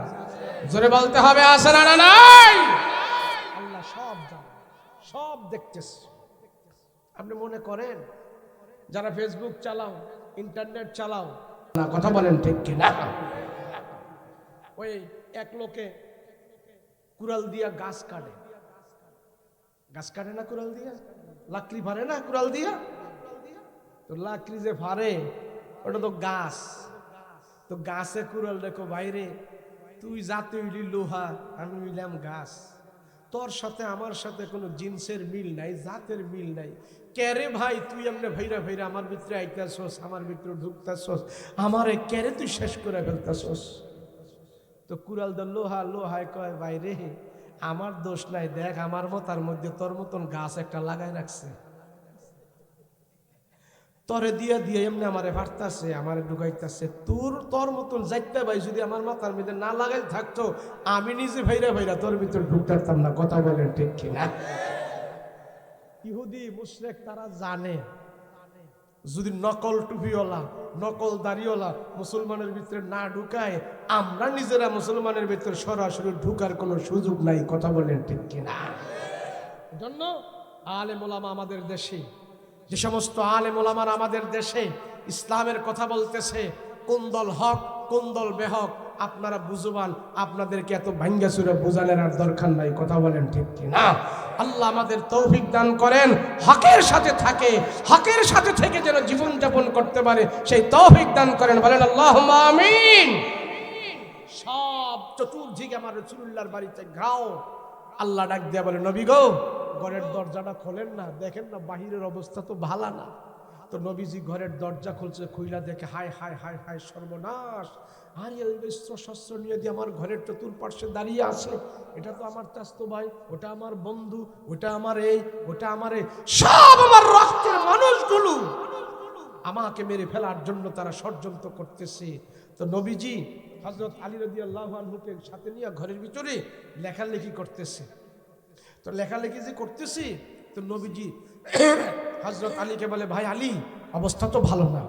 জোরে বলতে হবে, আছে না নাই? আল্লাহ সব জানে, সব দেখতেছে। আপনি মনে করেন যারা ফেসবুক চালাও, ইন্টারনেট চালাও না, কথা বলেন ঠিক কিনা? ওই এক লোকে কুড়াল দিয়া গাছ কাটে, গাছ কাটে না কুড়াল দিয়া, লাকড়ি ফারে না কুড়াল দিয়া, তো লাকড়ি যে ফারে ওটা তো গাছ, তো গাছে কুড়াল দেখো বাইরে, তুই জাতে হইলি লোহা, আমি হইলাম গাছ, তোর সাথে আমার সাথে কোনো জিন্সের মিল নাই, জাতের মিল নাই। ক্যারে ভাই তুই এমনি ভাইরা ভাইরা আমার ভিতরে আইতাছস, আমার ভিতরে ঢুকতাছস, আমারে ক্যারে তুই শেষ করে ফেলতাছস। তো কুড়াল দা লোহায় কয় ভাই রে আমার দোষ নাই, দেখ আমার মতার মধ্যে তোর মতন গাছ একটা লাগাই রাখছে, তরে দিয়া দিয়ে এমনি আমারে ফাটতাছে, আমারে ঢুকাইতাছে। তোর মতন যাইতে ভাই যদি আমার মাথার মধ্যে না লাগাই থাকতো আমি নিজে ভাইরা ভাইরা তোর ভিতরে ঢুকতাম না। কথা বলেন ঠিক কিনা? ইহুদি মুশরিক তারা জানে যদি নকল টুপিওয়ালা নকল দাড়িওয়ালা মুসলমানের ভিতরে না ঢুকায়, আমরা নিজেরা মুসলমানের ভিতরে সরাসরি ঢুকার কোনো সুযোগ নাই। কথা বলেন ঠিক কিনা? জন্য আলেম ওলামা আমাদের দেশে, যে সমস্ত আলেম ওলামার আমাদের দেশে ইসলামের কথা বলতেছে, কোন দল হক কোন দল বেহক আপনারা বুঝবান, আপনাদেরকে এত ভাঙ্গা চুরে বোঝানোর আর দরকার নাই। কথা বলেন ঠিক কিনা? আল্লাহ আমাদের তৌফিক দান করেন, হকের সাথে থাকে, হকের সাথে থেকে যেন জীবন যাপন করতে পারে সেই তৌফিক দান করেন। বলেন আল্লাহুম্মা আমিন। সব চতুর্দিকে আমার রাসূলুল্লাহর বাড়িতে ঘাও। আল্লাহ ডাক দিয়া বলে নবী গো ঘরের দরজাটা খোলেন না, দেখেন না বাহিরের অবস্থা তো ভালো না। তো নবীজি ঘরের দরজা খুলছে, খুইলা দেখে হায় হায় হায় হায় সর্বনাশ, আর শস্ত্র নিয়ে দিয়ে আমার ঘরের চতুর্পার্শ্বে দাঁড়িয়ে আছে, এটা তো আমার চাচতো ভাই, ওটা আমার বন্ধু, ওটা আমার এই, ওটা আমার এই, সব আমার রক্তের মানুষগুলো আমাকে মেরে ফেলার জন্য তারা ষড়যন্ত্র করতেছে। তো নবীজি হযরত আলী রাদিয়াল্লাহু আনহুকে সাথে নিয়ে ঘরের ভিতরে লেখালেখি করতেছে। তো লেখালেখি যে করতেছি, তো নবীজি হযরত আলীকে বলে ভাই আলী অবস্থা তো ভালো না।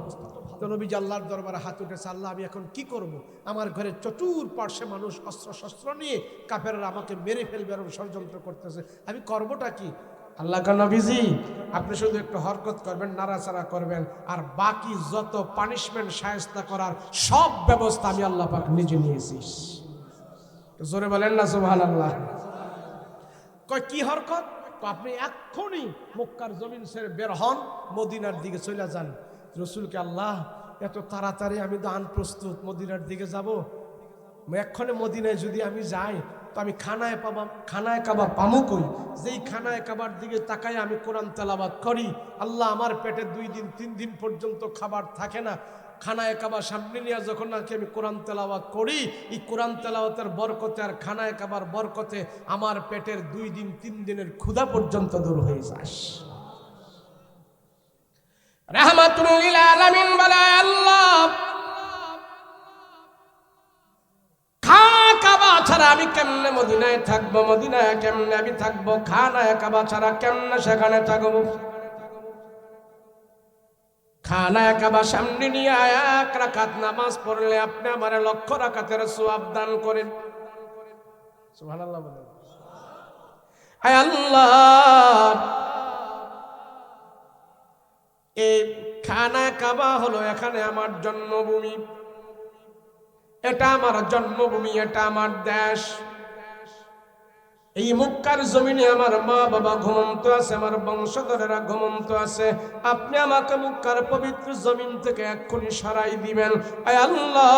তো নবীজি আল্লাহর দরবারে হাত উঠেছে, আল্লাহ আমি এখন কি করব? আমার ঘরে চতুর্পার্শ্বে মানুষ অস্ত্র শস্ত্র নিয়ে কাফেররা আমাকে মেরে ফেলবে আর ষড়যন্ত্র করতেছে, আমি করবোটা কি? আল্লাহ কা নবীজি আপনি শুধু একটু হরকত করবেন, নাড়াচাড়া করবেন, আর বাকি যত পানিশমেন্ট শায়েস্তা করার সব ব্যবস্থা আমি আল্লাহ পাক নিজে নিয়েছি। জোরে বলেন না সুবহানাল্লাহ। কয় কি হরকত? আপনি এক্ষুনি মক্কার জমিন ছেড়ে বের হন, মদিনার দিকে চলে যান। রসুলকে আল্লাহ এত তাড়াতাড়ি আমি তো আনপ্রস্তুত, মদিনার দিকে যাব, এক্ষণে মদিনায় যদি আমি যাই তো আমি খানায় কাবা পামু কই? যেই খানায় কাবার দিকে তাকাই আমি কোরআন তেলাওয়াত করি, আল্লাহ আমার পেটে 2 দিন 3 দিন পর্যন্ত খাবার থাকে না। খানায় কাবা সামনে নিয়ে যখন নাকি আমি কোরআন তেলাওয়াত করি, এই কোরআন তেলাওয়াতের বরকতে আর খানায় কাবার বরকতে আমার পেটের 2 দিন 3 দিনের ক্ষুধা পর্যন্ত দূর হয়ে যায়। রাহমাতুল লিল আলামিন বলে আল্লাহ কাবা ছাড়া আমি কেমনে মদিনায় থাকবো, মদিনায় কেমনে আমি থাকবো, খানায় কাবা ছাড়া কেমনে সেখানে থাকবো। খানায় কাবা সামনে নিয়ে 1 রাকাত নামাজ পড়লে আপনি আমার 1,00,000 রাকাতের সওয়াব দান করেন। সুবহানাল্লাহ বলেন। আয় আল্লাহ এই খানায় কাবা হলো এখানে আমার জন্মভূমি, এটা আমার জন্মভূমি, এটা আমার দেশ। এই মক্কার জমিনে আমার মা বাবা ঘুমন্ত আছে, আমার বংশধরেরা ঘুমন্ত আছে। আপনি আমাকে মক্কার পবিত্র জমিন থেকে এক্ষুনি সরাই দিবেন। আয় আল্লাহ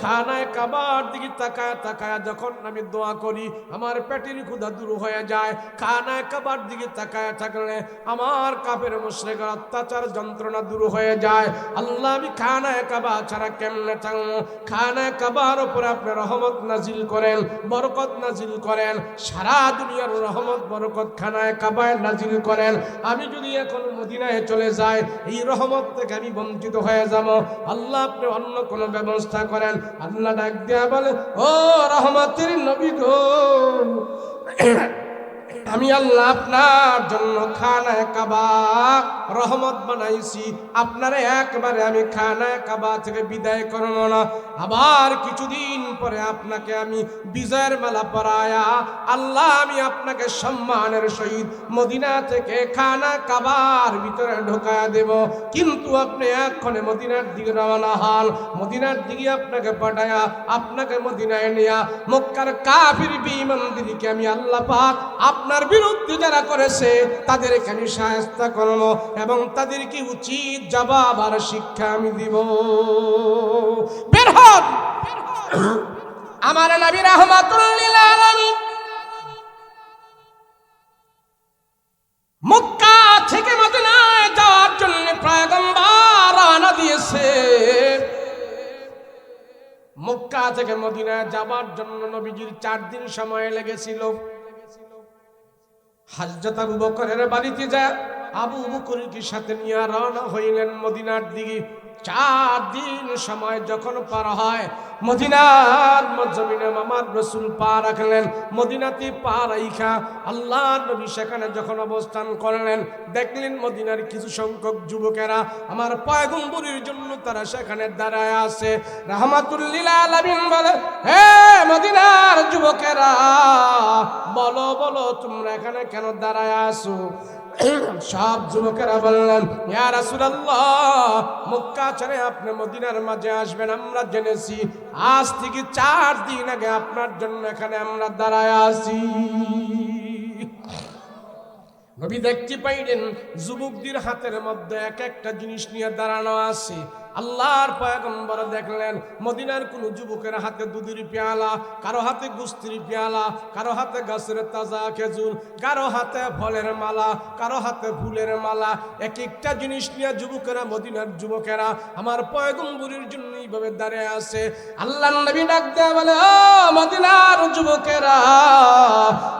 খানায় কাবার দিকে তাকায় তাকায় যখন আমি দোয়া করি আমার পেটের ক্ষুধা দূর হয়ে যায়। খানায় কাবার দিকে তাকায় থাকলে আমার কাফের মুশরিকের অত্যাচার যন্ত্রণা দূর হয়ে যায়। আল্লাহ আমি খানায় কাবা ছাড়া কেমনে থাকবো? খানায় কাবার উপরে আপনি রহমত নাজিল করেন, বরকত নাজিল করেন, সারা দুনিয়ার রহমত বরকত খানায় কাবায় নাজিল করেন। আমি যদি এখন মদিনায় চলে যাই এই রহমত থেকে আমি বঞ্চিত হয়ে যাব। আল্লাহ আপনি অন্য কোনো ব্যবস্থা করেন। আল্লাহ ডাক দেয়া বলে ও রহমতের নবী গো, আমি আল্লাহ আপনার জন্য খানায় কাবা রহমত বানাইছি, আপনারে একবারে আমি খানায় কাবা থেকে বিদায় করব না। আবার কিছুদিন পরে আপনাকে আমি বিজয়ের মালা পরায়া আল্লাহ আমি আপনাকে সম্মানের সহিত মদিনা থেকে খানা কাবার ভিতরে ঢোকায়া দেব। কিন্তু আপনি এক্ষণে মদিনার দিকে রওনা হন, মদিনার দিকে আপনাকে পাঠায়া আপনাকে মদিনায় নিয়া মক্কার কাফির বেঈমানদেরকে আমি আল্লাহ পাক আপনার বিরুদ্ধে যারা করেছে তাদেরকে আমি শায়েস্তা করব এবং তাদেরকে উচিত জবাব আর শিক্ষা আমি দিব। বের হন। আমার নবী রাহমাতুল লিল আলামিন মক্কা থেকে মদিনায় যাবার জন্য নবীজির 4 দিন সময় লেগেছিল। হযরত আবু বকরের বাড়িতে যায় আবু বকরকে সাথে নিয়ে রওনা হইলেন মদিনার দিকে। 4 দিন সময় যখন পার হয়, মদিনার জমিনে আমার রাসূল পা রাখলেন। মদিনাতে পা রাইখা আল্লাহর নবী সেখানে যখন অবস্থান করলেন, দেখলেন মদিনার কিছু সংখ্যক যুবকেরা আমার পয়গম্বরের জন্য তারা সেখানে দাঁড়ায় আছে। রাহমাতুল লিল আলামিন বলে, হে মদিনার যুবকেরা, বলো বলো তোমরা এখানে কেন দাঁড়ায় আছো? সব যুবকেরা বললেন, ইয়া রাসূলুল্লাহ, মক্কা ছেড়ে আপনি মদিনার মাঝে আসবেন আমরা জেনেছি। আজ থেকে 4 দিন আগে আপনার জন্য এখানে আমরা দাঁড়ায় আছি। নবী দেখতে পাইলেন যুবকদের হাতের মধ্যে এক একটা জিনিস নিয়ে দাঁড়ানো আছে। আল্লাহর পয়গম্বর দেখলেন মদিনার কোন যুবকের হাতে দুধের পেয়ালা, কারো হাতে গুস্তির পেয়ালা, কারো হাতে গাছের তাজা খেজুর, কারো হাতে ফলের মালা, কারো হাতে ফুলের মালা। এক একটা জিনিস নিয়ে যুবকেরা, মদিনার যুবকেরা আমার পয়গম্বরের জন্য এইভাবে দাঁড়িয়ে আছে। আল্লাহর নবী ডাক দেয়া বলে, ও মদিনার যুবকেরা,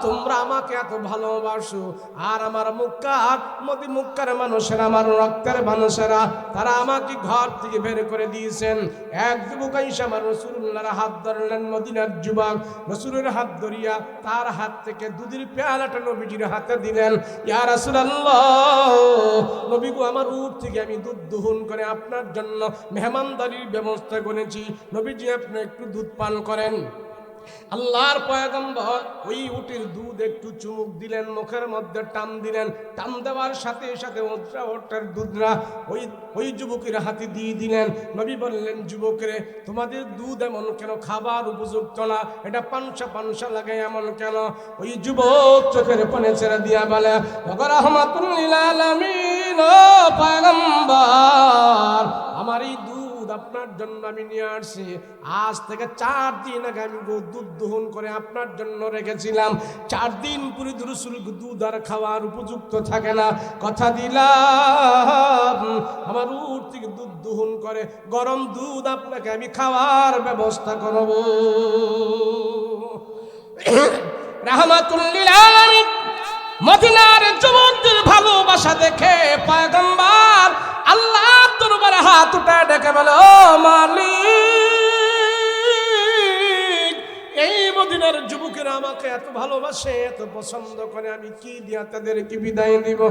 তোমরা আমাকে এত ভালোবাসো, আর আমার মক্কার মানুষেরা, আমার রক্তের মানুষেরা, তারা আমাকে ঘর থেকে বের করে দিয়েছেন। এক যুবক এসে আমার রাসূলুল্লাহর হাত ধরলেন, মদিনার যুবক রাসূলের হাত ধরিয়া তার হাত থেকে দুধের পেয়ালাটা নবীজির হাতে দিলেন। ইয়া রাসূলুল্লাহ, নবী গো, আমার উট থেকে আমি দুধ দহন করে আপনার জন্য মেহমানদারির ব্যবস্থা করেছি, নবীজি আপনি একটু দুধ পান করেন। আল্লাহর পয়গম্বর ওই উটের দুধ একটু চুমুক দিলেন, মুখের মধ্যে টান দিলেন। টান দেওয়ার সাথে সাথে ওটার দুধরা ওই যুবকের হাতে দিয়ে দিলেন। নবী বললেন, যুবকরে, তোমাদের দুধ এমন কেন? খাবার উপযুক্ত না, এটা পানসা লাগে এমন কেন? ওই যুবক চোখের পানি ছেড়ে দিয়া বলে, রাহমাতুল লিল আলামিন, ও পয়গম্বর, আমার এই দুধ আপনার জন্য আমি নিয়ে আসছি। আজ থেকে 4 দিন আগে আমি দুধ দহন করে আপনার জন্য রেখেছিলাম। 4 দিন পুরো রাসূল দুধ আর খাওয়ার উপযুক্ত থাকে না। কথা দিলাম আমার উট থেকে দুধ দহন করে গরম দুধ আপনাকে আমি খাওয়ার ব্যবস্থা করব। রাহমাতুল লিল আলামিন মদিনার যুবকদের ভালোবাসা দেখে পয়গম্বর আল্লাহর দরবারে হাত উঠায় ডেকে বলে, ও মালিক, এই মদিনার যুবকেরা আমাকে এত ভালোবাসে, এত পছন্দ করে, আমি কি দিয়া তাদেরকে বিদায় দিব?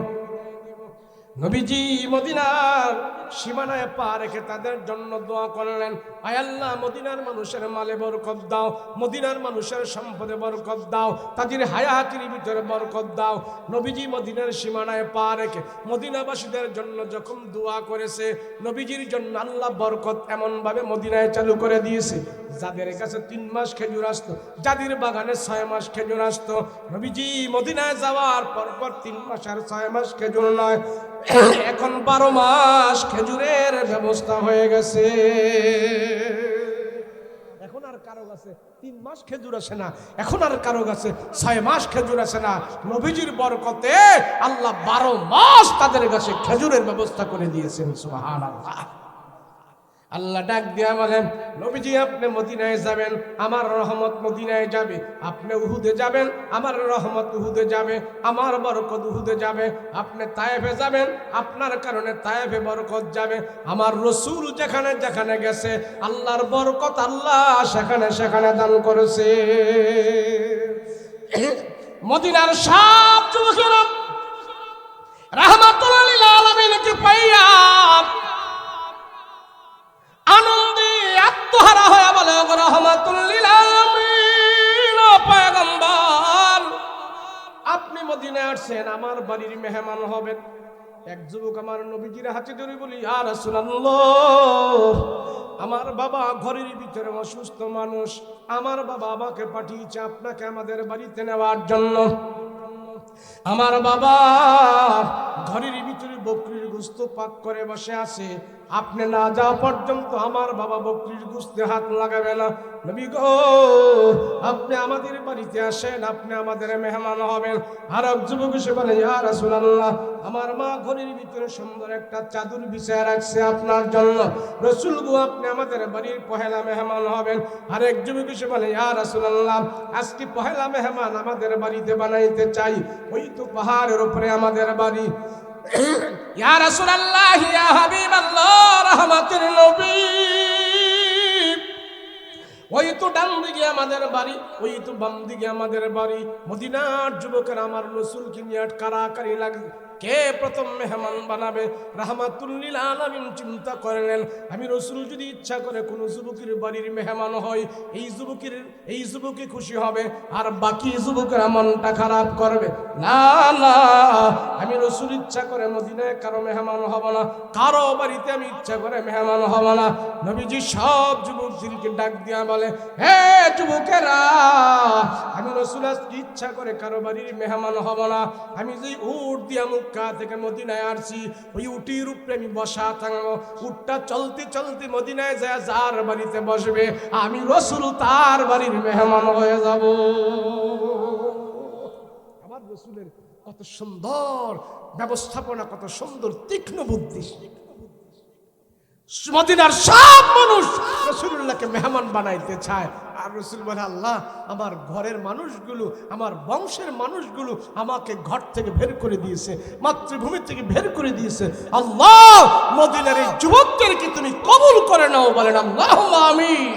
নবীজি মদিনার সীমানায় পা রেখে তাদের জন্য দোয়া করলেন, আয় আল্লাহ, মদিনার মানুষের মালে বরকত দাও, মদিনার মানুষের সম্পদে বরকত দাও, তাদের হায়াতের ভিতরে বরকত দাও। নবীজি মদিনার সীমানায় পা রেখে মদিনাবাসীদের জন্য যখন দোয়া করেছে, নবীজির জন্য আল্লাহ বরকত এমন ভাবে মদিনায় চালু করে দিয়েছে, যাদের কাছে 3 মাস খেজুর আসতো, যাদের বাগানে 6 মাস খেজুর আসতো, নবীজি মদিনায় যাওয়ার পর 3 মাস আর 6 মাস খেজুর নয়, এখন 12 মাস খেজুরের ব্যবস্থা হয়ে গেছে। এখন আর কারো কাছে 3 মাস খেজুর আসে না, এখন আর কারো কাছে 6 মাস খেজুর আসে না। নবীজির বরকতে আল্লাহ 12 মাস তাদের কাছে খেজুরের ব্যবস্থা করে দিয়েছেন। সুবহানাল্লাহ। আল্লাহ ডাক দিয়া বলেন, নবীজি আপনি মদিনায় যাবেন, আমার রহমত মদিনায় যাবে। আপনি উহুদে যাবেন, আমার রহমত উহুদে যাবে, আমার বরকত উহুদে যাবে। আপনি তায়েফে যাবেন, আপনার কারণে তায়েফে বরকত যাবে। আমার রাসূল যেখানে যেখানে গেছে, আল্লাহর বরকত আল্লাহ সেখানে সেখানে দান করেছে। মদিনার সব যুবকেরা রাহমাতুল লিল আলামিনকে পাইয়া আনন্দে আত্মহারা হয়ে বলে, রাহমাতুল লিল আলামিন, পয়গম্বর আপনি মদিনায় আসছেন, আমার বাড়ির মেহমান হবেন। এক যুবক আমার নবীজির হাতে ধরে বলি, ইয়া রাসূলুল্লাহ, আমার বাবা ঘরের ভিতরে অসুস্থ মানুষ, আমার বাবা আমাকে পাঠিয়েছে আপনাকে আমাদের বাড়িতে নেওয়ার জন্য। আমার বাবা ঘরের ভিতরে বকরির গুস্ত পাক করে বসে আছে, আপনি না যাওয়া পর্যন্ত আমার বাবা বকরির গুস্তে হাত লাগাবে না। নবী গো, আপনি আমাদের বাড়িতে আসেন, আপনি আমাদের মেহমান হবেন। আর এক যুবক এসে বলে, ইয়া রাসূলুল্লাহ, আমার মা ঘরের ভিতরে সুন্দর একটা চাদর বিছায় রাখছে আপনার জন্য, রাসূল গো আপনি আমাদের বাড়ির পহেলা মেহমান হবেন। আর এক যুবক এসে বলে, ইয়া রাসূলুল্লাহ, আজকে পহেলা মেহমান আমাদের বাড়িতে বানাইতে চাই, ওই তো পাহাড়ের উপরে আমাদের বাড়ি। ইয়া রাসূলুল্লাহ, ইয়া হাবিবাল্লাহ, রাহমাতুল নবী, ওই তো ডান দিকে আমাদের বাড়ি, ওই তো বাম দিকে আমাদের বাড়ি। মদিনার যুবকের আমার রাসূলকে নিয়ে কারাকারি লাগে, কে প্রথম মেহমান বানাবে? রাহমাতুল লিল আলামিন চিন্তা করলেন, আমি রাসূল যদি ইচ্ছা করে কোন যুবকের বাড়ির মেহমান হয়, এই যুবকই খুশি হবে, আর বাকি যুবকের মনটা খারাপ করবে। না না, আমি রাসূল ইচ্ছা করে মদিনায় কারো মেহমান হব না, কারো বাড়িতে আমি ইচ্ছা করে মেহমান হব না। নবীজি সব যুবকদেরকে ডাক দিয়া বলে, হে যুবকেরা, আমি রাসূল আজকে ইচ্ছা করে কারো বাড়ির মেহমান হব না। আমি যে উট দিয়া মক্কা থেকে মদিনায় আসছি, ওই উটির উপরে আমি বসা থাকবো। উটটা চলতে চলতে মদিনায় যায়, যার বাড়িতে বসবে আমি রাসূল তার বাড়ির মেহমান হয়ে যাব। আমার রাসূলের কত সুন্দর ব্যবস্থাপনা, কত সুন্দর তীক্ষ্ণ বুদ্ধি। মদিনার সব মানুষ রাসূলুল্লাহকে মেহমান বানাইতে চায়, আর রাসূল বলে, আল্লাহ, আমার ঘরের মানুষগুলো, আমার বংশের মানুষগুলো আমাকে ঘর থেকে বের করে দিয়েছে, মাতৃভূমি থেকে বের করে দিয়েছে। আল্লাহ, মদিনার এই যুবকদেরকে তুমি কবুল করে নাও, বলেন আল্লাহুম্মা আমিন।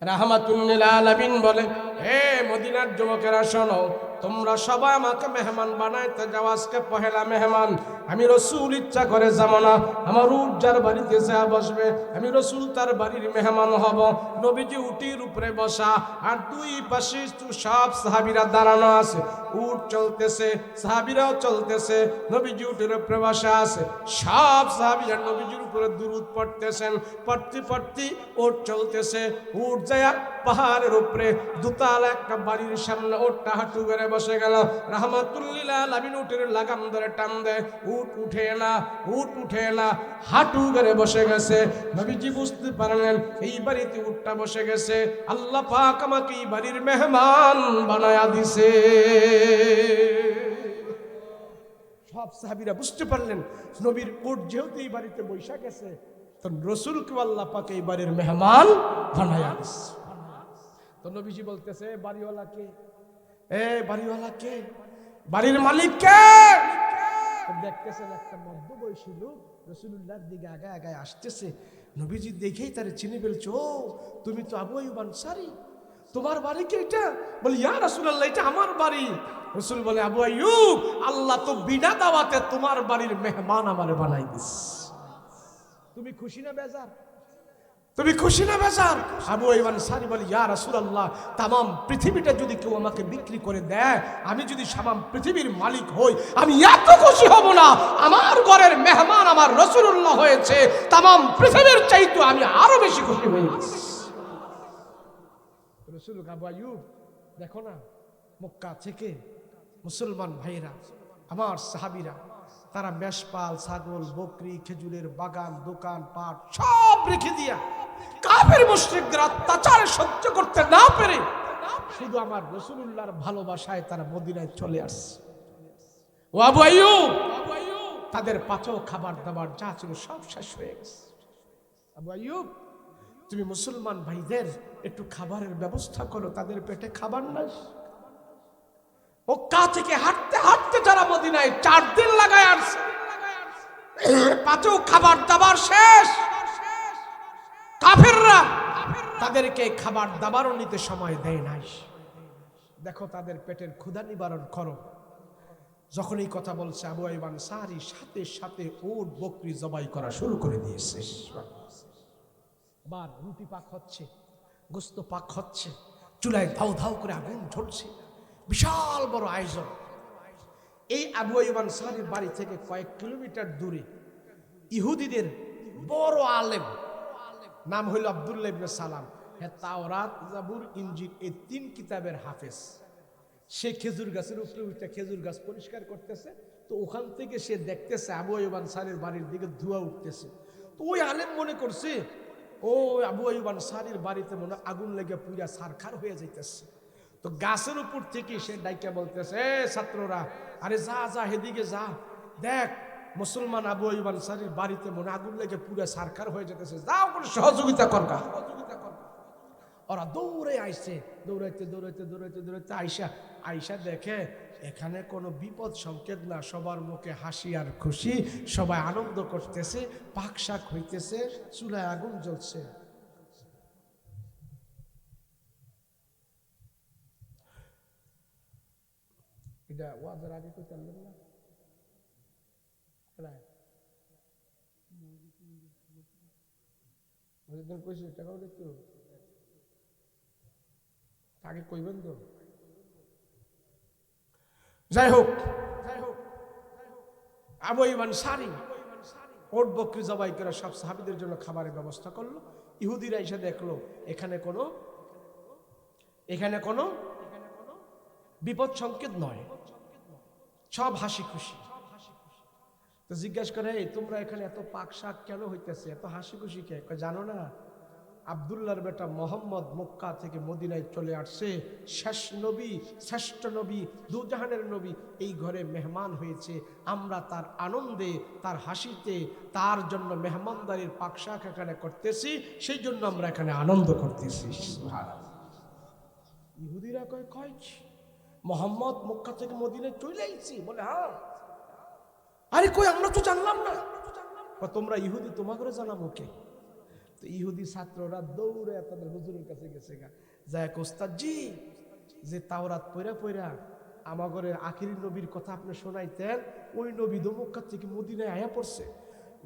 রাহমাতুল লিল আলামিন বলে, হে মদিনার যুবকেরা শোনো, তোমরা সবাই আমাকে মেহমান বানাইতে যাও, আজকে পহেলা মেহমান। আমি রাসূল ইচ্ছা করে যাব না, আমার উট যার বাড়িতে যা বসবে আমি রাসূল তার বাড়ির মেহমান হব। নবীজি উটির উপরে বসা, আর দুই পাশে সব সাহাবীরা দাঁড়ানো আছে, উট চলতেছে, সাহাবীরাও চলতেছে, নবীজি উটের উপরে বসা আছে, সব সাহাবীরা নবীজির উপরে দুরূদ পড়তেছেন, পড়তে পড়তে উট চলতেছে। উট যায় পাহাড়ের উপরে দুতালা একটা বাড়ির সামনে, উটটা হাঁটু করে বসে গেল। রাহমাতুল লিল আলামিন উটের লাগাম ধরে টান দেয়, উট উঠে না, উট উঠে না, হাঁটু করে বসে গেছে। নবীজি বুঝতে পারলেন এই বাড়িতে উটটা বসে গেছে, আল্লাহ পাক আমাকে এই বাড়ির মেহমান বানায়া দিছে। সব সাহাবীরা বুঝতে পারলেন নবীর উট যেহেতু এই বাড়িতে বৈশা গেছে, তো রাসূলকে আল্লাহ পাক এই বাড়ির মেহমান বানায়া দিছে। তো নবীজি বলতেছে, বাড়িওয়ালা কে? বাড়িওয়ালা কে? বাড়ির মালিক কে? দেখতেছেন একটা মধ্যবয়সী লোক রাসূলুল্লাহর দিকে আগায় আগায় আসতেছে। নবীজি দেখেই তারে চিনে ফেলছে, ও তুমি তো আবু আইয়ুব আনসারী, তোমার বাড়ি কি এটা? বলে, ইয়া রাসূলুল্লাহ, এটা আমার বাড়ি। রাসূল বলে, আবু আইয়ুব, আল্লাহ তো বিনা দাওয়াতে তোমার বাড়ির মেহমান আমারে বানাই দিস। তুমি খুশি না বেজার? তুমি খুশি না বেজার? আবু আইয়ুব আনসারী বলে, ইয়া রাসূলুল্লাহ, তামাম পৃথিবীটা যদি কেউ আমাকে বিক্রি করে দেয়, আমি যদি তামাম পৃথিবীর মালিক হই, আমি এত খুশি হব না। আমার ঘরের মেহমান আমার রাসূলুল্লাহ হয়েছে, তামাম পৃথিবীর চাইতে আমি আরো বেশি খুশি হয়ে গেছি। রাসূল, আবু আইয়ুব, দেখো না, মক্কা থেকে মুসলমান ভাইরা, আমার সাহাবীরা, তারা মেষপাল, ছাগল, বকরি, খেজুরের বাগান, দোকান পাট সব রেখে দিয়া কাফের মুশরিকদের অত্যাচার সহ্য করতে না পেরে শুধু আমার রাসূলুল্লাহর ভালোবাসায় তারা মদিনায় চলে আসছে। ও আবু আইয়ুব, তাদের পাচক খাবার দাবার যা ছিল সব শেষ হয়ে গেছে। আবু আইয়ুব, তুমি মুসলমান ভাইদের একটু খাবারের ব্যবস্থা করো, তাদের পেটে খাবার নাই। মক্কা থেকে হাঁটতে হাঁটতে যারা মদিনায় 4 দিন লাগায় আসছে, পাচক খাবার দাবার শেষ। কাফেররা তাদেরকে খাবার দাবারও নিতে সময় দেয় নাই। দেখো তাদের পেটের ক্ষুধা নিবারণ করো। যখন এই কথা বলছে, আবু আইয়ুব আনসারী সাথে সাথে উট বকরি জবাই করা শুরু করে দিয়েছে। আবার রুটি পাক হচ্ছে, গোস্ত পাক হচ্ছে, চুলায় ধাউ ধাউ করে আগুন ঝরছে, বিশাল বড় আয়োজন। এই আবু আইয়ুব আনসারীর বাড়ি থেকে কয়েক কিলোমিটার দূরে ইহুদিদের বড় আলেম, নাম হইল আব্দুল্লাহ ইবনে সালাম। হ্যাঁ, তাওরাত, জাবুর, ইনজিল এই 3 কিতাবের হাফেজ। সে খেজুর গাছের উপরে উঠে খেজুর গাছ পরিষ্কার করতেছে, তো ওখান থেকে সে দেখতেছে আবু আইয়ুব আনসারীর বাড়ির দিকে ধোঁয়া উঠতেছে। তো ওই আলেম মনে করছে ও আবু আইয়ুব আনসারীর বাড়িতে মনে আগুন লেগে পুরা ছারখার হয়ে যাইতেছে। তো গাছের উপর থেকে সে ডাইকা বলতেছে, ছাত্ররা, আরে যা যা হেদিকে যা, দেখ মুসলমান আবু আইয়ুব আনসারীর বাড়িতে মনে আগুন লেগে পুরা ছারখার হয়ে যেতেছে, যাও করে সহযোগিতা করবা। ওরা দৌড়ে আইসে, দৌড়াইতে দৌড়াইতে দৌড়াইতে দৌড়াইতে আইসা দেখে এখানে কোনো বিপদ সংকেত না, সবার মুখে হাসি আর খুশি, সবাই আনন্দ করতেছে, পাক শাক হইতেছে, চুলায় আগুন জ্বলছে। এটা ওয়াজের আগে কই পারলেন না? কইছে টাকাও দেখতো আগে কইবেন তো। যাই হোক, আবু আইয়ুব আনসারী ওট বকরি জবাই করে সব সাহাবীদের জন্য খাবারের ব্যবস্থা করলো। ইহুদিরা এসে দেখলো এখানে কোনো বিপদ সংকেত নয়, সব হাসি খুশি। তো জিজ্ঞাসা করে, তোমরা এখানে এত পাক শাক কেন হইতেছে, এত হাসি খুশি কে? জানো না, আব্দুল্লাহর বেটা মোহাম্মদ মক্কা থেকে মদিনায় চলে আসছে, শেষ নবী, শ্রেষ্ঠ নবী, দুজাহানের নবী এই ঘরে মেহমান হয়েছে। আমরা তার আনন্দে, তার হাসিতে, তার জন্য মেহমানদারির পাকশাক এখানে করতেছি, সেই জন্য আমরা এখানে আনন্দ করতেছি। ইহুদিরা কয় মোহাম্মদ মক্কা থেকে মদিনায় চলে আইছি? বলে হ্যাঁ। আরে কই, আমরা তো জানলাম না। তোমরা ইহুদি, তোমাকে জানাবো কে? তো ইহুদি ছাত্ররা দৌড়ে তাদের হুজুরের কাছে গেছে, যায় ওস্তাদজি, যে তাওরাত পড়া পড়া আমাগরে আখিরি নবীর কথা আপনি শোনাইতেন, ওই নবী তো মক্কা থেকে মদিনায় আয়া পড়ছে।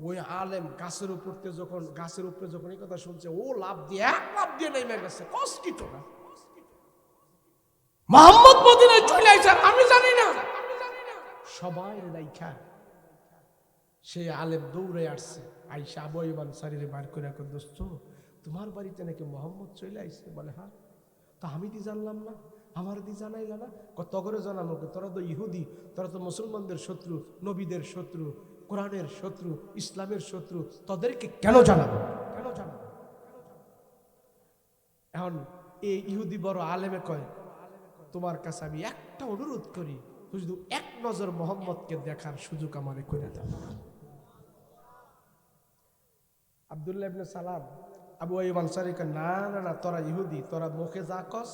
ওই আলেম গাছের উপরে যখন এই কথা শুনছে, ও লাভ দিয়ে নেমে গেছে, কষ্টিত না, মুহাম্মদ মদিনায় চলে আইছে, আমি জানি না। সবাই রাইখা সে আলেম দৌড়ে আসছে, আইসা আবু আইয়ুব আনসারীরে বার করে, দোস্ত তোমার বাড়িতে নাকি মোহাম্মদ চলে আইছে? বলে হ্যাঁ। তা আমি দি জানলাম না, আমার দি জানাইলা না? কত করে জানাবো? তোরা তো ইহুদি, তোরা তো মুসলমানদের শত্রু, নবীদের শত্রু, কোরআনের শত্রু, ইসলামের শত্রু, তাদেরকে কেন জানাবো? এখন এই ইহুদি বড় আলেমে কয়, তোমার কাছে আমি একটা অনুরোধ করি, শুধু এক নজর মোহাম্মদকে দেখার সুযোগ আমারে করে দাও। আব্দুল্লাহ ইবনে সালাম আবু আইয়ুব আনসারী কয়, না না না, তোরা ইহুদি, তোরা মুখে যা কস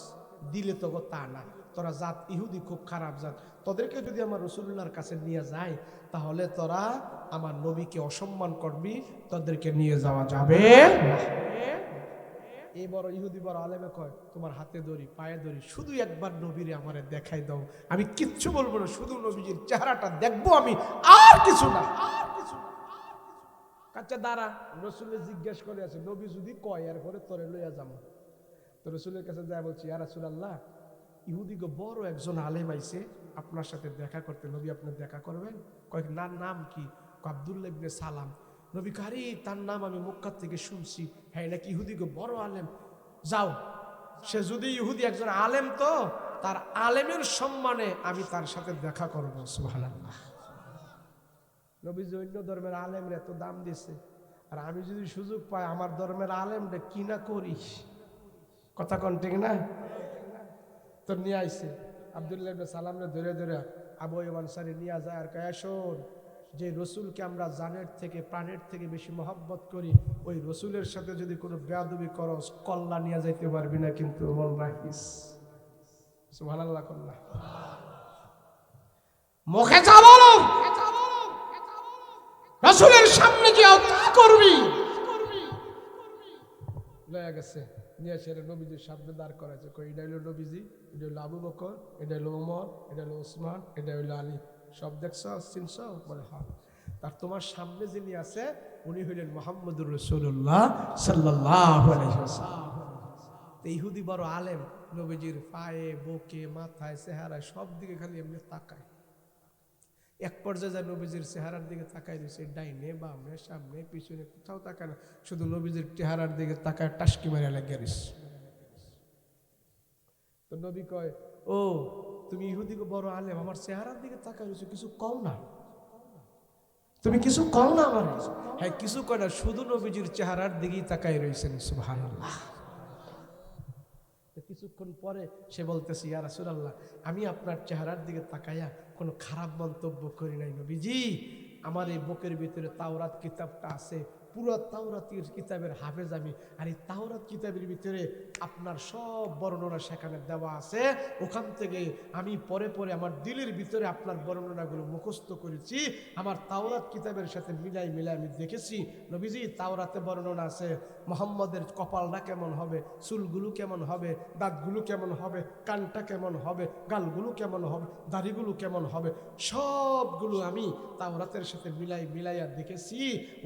দিলে তো তা না, তোরা জাত ইহুদি খুব খারাপ জাত, তোদেরকে যদি আমার রাসূলুল্লাহর কাছে নিয়ে যায় তাহলে তোরা আমার নবীকে অসম্মান করবি, তোদেরকে নিয়ে যাওয়া যাবে না। এই বড় ইহুদি বড় আলেমে কয়, তোমার হাতে ধরি, পায়ে ধরি, শুধু একবার নবীরে আমারে দেখাই দাও, আমি কিচ্ছু বলবো না, শুধু নবীজির চেহারাটা দেখবো আমি, আর কিছু না। আচ্ছা দাঁড়া, রসুলের জিজ্ঞাসা করে আছে, নবী যদি কয় এরপরে তোরে লইয়া যাবো। তো রসুলের কাছে যায়, বলছি ইয়া রাসূলুল্লাহ, ইহুদিকে বড় একজন আলেম আইছে আপনার সাথে দেখা করতে, নবী আপনি দেখা করবেন? কয়েক নাম কি? আব্দুল্লাহ ইবনে সালাম। নবী কারি, তার নাম আমি মক্কা থেকে শুনছি, হ্যাঁ নাকি ইহুদিকে বড় আলেম, যাও, সে যদি ইহুদি একজন আলেম তো তার আলেমের সম্মানে আমি তার সাথে দেখা করবো। সুবহানাল্লাহ। নবীজি অন্য ধর্মের আলেমরে এত দাম দিছে, আর আমি যদি সুযোগ পাই আমার ধর্মের আলেমরে কি না করিস, কথা কোন ঠিক না? তো নিয়ে আইছে আব্দুল্লাহ ইবনে সালামরে ধরে ধরে আবু আইয়ুব আনসারী নিয়ে যায়, আর কয়, শোন, যে রসুলকে আমরা জানের থেকে প্রাণের থেকে বেশি মহব্বত করি, ওই রসুলের সাথে যদি কোনো বেয়াদবি করস, কল্লা নিয়ে যাইতে পারবি না, কিন্তু মন রাখিস। সুবহানাল্লাহ। কল্লা মুখে যা বলো, রসুলের সামনে গিয়ে তা করবি। লয়ে গেছে, নিয়ে এসে নবীজির সামনে দাঁড় করাইছে, কই এটা হইলো নবীজি, এটা হইলো আবু বকর, এটা হইলো ওমর, এটা হইলো ওসমান, এটা হইলো আলী, সব দেখছ, চিনছ? বলে হ্যাঁ। তার তোমার সামনে যিনি আছে উনি হইলেন মুহাম্মদুর রাসূলুল্লাহ সাল্লাল্লাহু আলাইহি ওয়াসাল্লাম। ইহুদি বড় আলেম, নবীজির পায়ে, বুকে, মাথায়, চেহারায় সব দিকে খালি এমনি তাকায়। এক পর্যায়ে যায় নবীজির চেহারার দিকে তাকায় রয়েছে, ডাইনে বামে সামনে পিছনে কোথাও তাকায় না, শুধু নবীজির চেহারার দিকে তাকায় টাসকি মারা লাগিয়ে রয়েছে। তো নবী কয়, ও তুমি ইহুদিকে বড় আলেম, আমার চেহারার দিকে তাকাই রয়েছো, কিছু কও না, তুমি কিছু কও না আমার? হ্যাঁ, কিছু কয় না, শুধু নবীজির চেহারার দিকেই তাকাই রয়েছেন। সুবহানাল্লাহ। কিছুক্ষণ পরে সে বলতেছে, ইয়া রাসূলুল্লাহ, আমি আপনার চেহারার দিকে তাকাইয়া কোনো খারাপ মন্তব্য করি নাই নবীজি। আমার এই বুকের ভিতরে তাওরাত কিতাবটা আছে, পুরো তাওরাতের কিতাবের হাফেজ আমি। আর এই তাওরাত কিতাবের ভিতরে আপনার সব বর্ণনা সেখানে দেওয়া আছে। ওখান থেকে আমি পরে পরে আমার দিলের ভিতরে আপনার বর্ণনাগুলো মুখস্থ করেছি। আমার তাওরাত কিতাবের সাথে মিলাই মিলাই আমি দেখেছি নবীজি, তাওরাতে বর্ণনা আছে মুহাম্মদের কপালটা কেমন হবে, চুলগুলো কেমন হবে, দাঁতগুলো কেমন হবে, কানটা কেমন হবে, গালগুলো কেমন হবে, দাড়িগুলো কেমন হবে, সবগুলো আমি তাওরাতের সাথে মিলাই মিলাইয়া দেখেছি।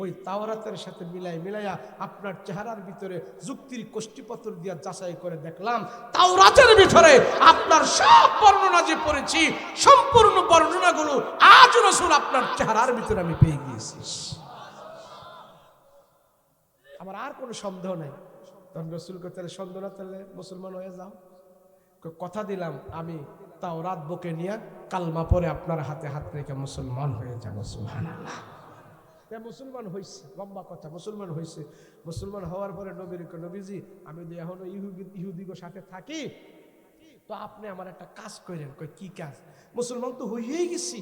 ওই তাওরাতের সাথে মিলাই মিলাইয়া আপনার চেহারার ভিতরে যুক্তির কোষ্ঠীপত্র দিয়া যাচাই করে দেখলাম, তাওরাতের ভিতরে আপনার সব বর্ণনা যে পড়েছি, সম্পূর্ণ বর্ণনাগুলো আজ রাসূল আপনার চেহারার ভিতরে আমি পেয়ে গিয়েছি। আমার আর কোনো সন্দেহ নাই। তখন রাসূলকে তাহলে সন্দেহ না, তাহলে মুসলমান হয়ে যাও। কথা দিলাম আমি তাওরাত বুকে নিয়ে কালমা পরে আপনার হাতে হাত রেখে মুসলমান হয়ে যাব। সুবহানাল্লাহ। মুসলমান হয়েছে, লম্বা কথা, মুসলমান হয়েছে। মুসলমান হওয়ার পরে নবীজি, আমি যদি এখনো ইহুদিগোর সাথে থাকি, তো আপনি আমার একটা কাজ করেন। কি কাজ? মুসলমান তো হয়েই গেছি,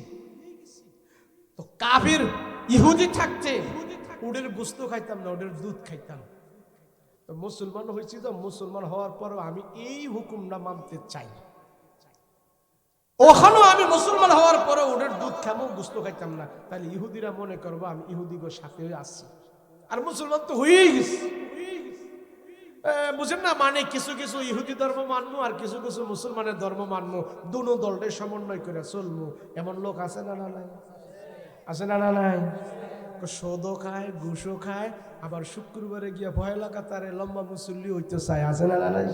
তো কাফির ইহুদি থাকতে উটের গোস্ত খাইতাম না, ওদের দুধ খাইতাম। তো মুসলমান হয়েছি, তো মুসলমান হওয়ার পরও আমি এই হুকুমটা মানতে চাই। ওখানেও আমি মুসলমান হওয়ার পরে ওদের দুধ খামো, গোস্ত খাইতাম না। তাহলে ইহুদিরা মনে করবো আমি ইহুদিগোর সাথে আসছি, আর মুসলমান তো হয়েই গেছি। বুঝেন না? মানে কিছু কিছু ইহুদি ধর্ম মানবো, আর কিছু কিছু মুসলমানের ধর্ম মানবো, দুনো দলটাই সমন্বয় করে চলবো, এমন লোক আছে না? না নাই? আছে না? না নাই? সোদও খায়, ঘুষও খায়, আবার শুক্রবারে গিয়া ভয়লা কাতারে লম্বা মুসল্লি হইতে চায়। আছে না? না নাই?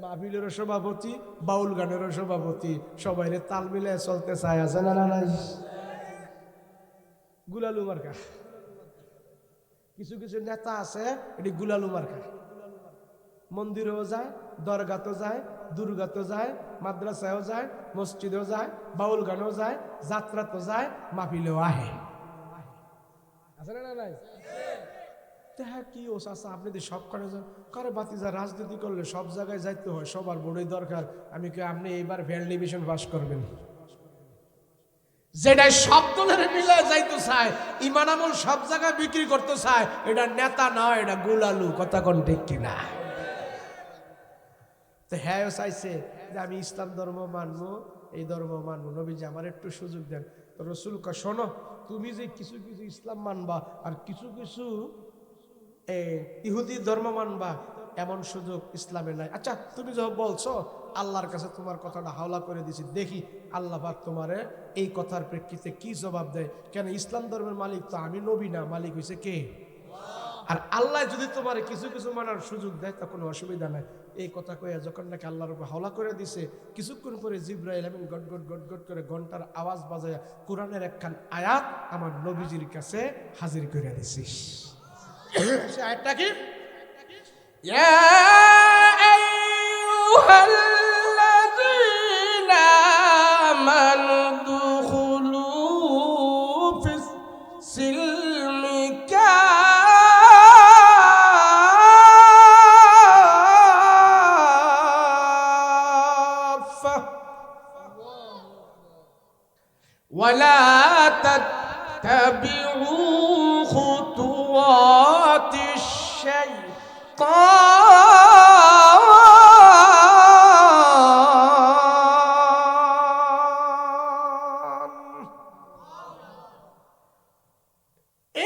মাহফিলেরও সভাপতি, বাউল গানেরও সভাপতি, সবাই তাল মিলে চলতে চায়। আছে না? না নাই? গুলালু মার্কা কিছু কিছু নেতা আছে, এটি গুলালু মার্কা। মন্দিরেও যায়, দরগাতেও যায়, দুর্গাতেও যায়, মাদ্রাসায়ও যায়, মসজিদেও যায়, বাউল গানেও যায়, যাত্রাতেও যায়, মাহফিলেও আহে। আছে না? না নাই? হ্যাঁ, কি ও চাচা, আপনি তো সব করে বাতিজা, রাজনীতি করলে সব জায়গায় যাইতে হয়, সবার বড়ই দরকার। আমি কি আপনি এইবার ফেয়ার ডিভিশন পাস করবেন? যেটা সব দলের মিলে যাইতে চায়, ইমান আমল সব জায়গায় বিক্রি করতে চায়, এটা নেতা নয়, এটা গুলালু। কথা কোন ঠিক কিনা? তো হ্যাঁ, চাইছে যে আমি ইসলাম ধর্ম মানবো, এই ধর্ম মানবো, নবীজি আমার একটু সুযোগ দেন। তো রাসূল কয়, শোনো, তুমি যে কিছু কিছু ইসলাম মানবা আর কিছু কিছু ইহুদি ধর্ম মানবা, এমন সুযোগ ইসলামে নাই। আচ্ছা, তুমি যখন বলছো, আল্লাহর কাছে তোমার কথাটা হাওলা করে দিছি, দেখি আল্লাহ পাক তোমারে এই কথার প্রেক্ষিতে কি জবাব দেয়। কেন, ইসলাম ধর্মের মালিক তো আমি নবী না, মালিক হয়েছে কে? আর আল্লাহ যদি তোমার কিছু কিছু মানার সুযোগ দেয়, তখন অসুবিধা নাই। এই কথা কয়ে যখন নাকি আল্লাহর উপর হাওলা করে দিছে, কিছুক্ষণ পরে জিবরাইল আমিন গট গট গট গট করে ঘন্টার আওয়াজ বাজায় কোরআনের একখান আয়াত আমার নবীজির কাছে হাজির করে দিছিস। সে আয়াতটা কি? ইয়া আইয়ুহাল্লাযীনা আমানু দুখুলু ফিস সিলমি কাফা ওয়ালা তাত্তাবিউ খুতুওয়াতিশ শাইতান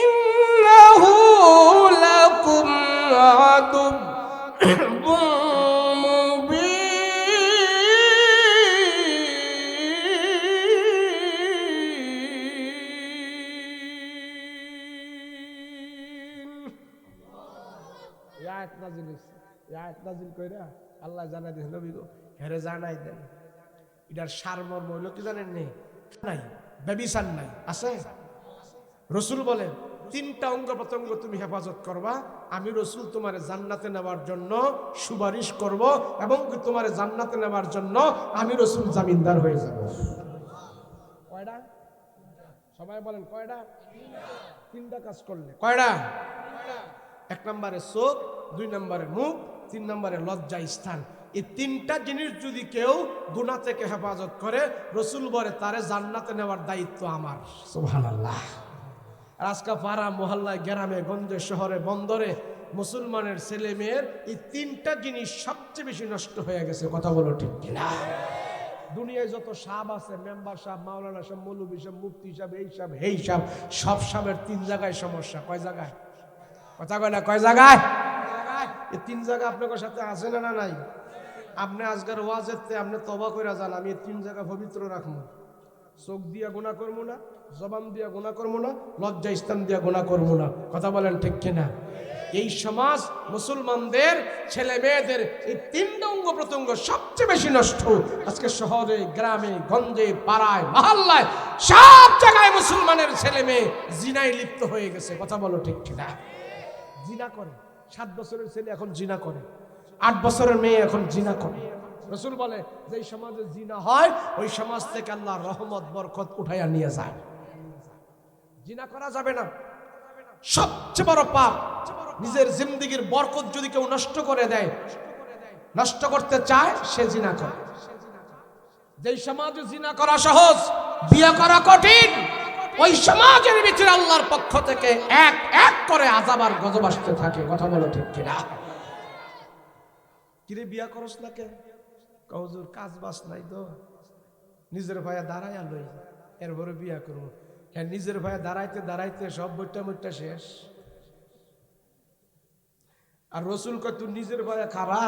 ইন্নাহু লাকুম আদুব্বুম আল্লাহ জানাই দিয়েছেন নবী গো, হেরে জানাই দেন। এটার সারমর্ম হইল কি জানেন? নেই নাই, ব্যভিচার নাই, আছে। রাসূল বলেন তিনটা অঙ্গ প্রত্যঙ্গ তুমি হেফাজত করবা, আমি রসুল তোমার জান্নাতে নেওয়ার জন্য সুপারিশ করব, এবং তোমার জান্নাতে নেওয়ার জন্য আমি রসুল জামিনদার হয়ে যাব। কয়টা? সবাই বলেন কয়টা? তিনটা কাজ করলে কয়টা? এক নম্বরে চোখ, দুই নম্বরে মুখ, তিন নম্বরে লজ্জা স্থান। এই তিনটা জিনিস যদি কেউ গুনাহ থেকে হেফাজত করে, রসুল বলে তারে জান্নাতে নেওয়ার দায়িত্ব আমার। সুবহানাল্লাহ। আজকে পাড়া মহল্লায়, গ্রামে গঞ্জে, শহরে বন্দরে মুসলমানের ছেলে মেয়ের এই তিনটা জিনিস সবচেয়ে বেশি নষ্ট হয়ে গেছে। কথা বলো ঠিক কিনা? দুনিয়ায় যত সাহেব আছে, মেম্বার সাহেব, মাওলানা সাহেব, মৌলভী সাহেব, মুফতি সাহেব, এই সাহেব, এই সাহেব, সব সাহেবের তিন জায়গায় সমস্যা। কয় জায়গায়? কথা কয় না, কয় জায়গায়? এই তিন জায়গা আপনার সাথে আছে না নাই? আপনি আজকের ওয়াজেতে আপনি তওবা কইরা যান, আমি এই তিন জায়গা পবিত্র রাখবো। চোখ দিয়া গুনাহ করবো না, জবান দিয়া গুনাহ করবো না, লজ্জা স্থান দিয়া গুনাহ করবো না। কথা বলেন ঠিক কিনা? এই সমাজ মুসলমানদের ছেলে মেয়েদের এই তিনটা অঙ্গ প্রত্যঙ্গ সবচেয়ে বেশি নষ্ট। আজকে শহরে, গ্রামে, গঞ্জে, পাড়ায়, মহল্লায় সব জায়গায় মুসলমানের ছেলে মেয়ে জিনায় লিপ্ত হয়ে গেছে। কথা বলো ঠিক কিনা? জিনা করে। 7 বছরের ছেলে এখন জিনা করে, 8 বছরের মেয়ে এখন জিনা করে। রসুল বলে যে সমাজে জিনা হয় ওই সমাজ থেকে আল্লাহর রহমত বরকত উঠাইয়া নিয়ে যায়। জিনা করা যাবে না, সবচেয়ে বড় পাপ। নিজের জিন্দেগীর বরকত যদি কেউ নষ্ট করে দেয়, নষ্ট করতে চায়, সে জিনা করে। যেই সমাজে জিনা করা সহজ, বিয়ে করা কঠিন, ওই সমাজের ভিতরে আল্লাহর পক্ষ থেকে এক এক করে আযাব আর গজব আসতে থাকে। কথা বলো ঠিক কিনা? কিরে বিয়া করস না কে? হুজুর কাজ বাস নাই তো, নিজের ভাইয়া দাঁড়ায় আলোই, এরপরে বিয়া করবো। হ্যাঁ, নিজের ভাইয়া দাঁড়াইতে দাঁড়াইতে সব বইটা মুইটা শেষ। আর রসুল কয় তুই নিজের ভাইয়া খারা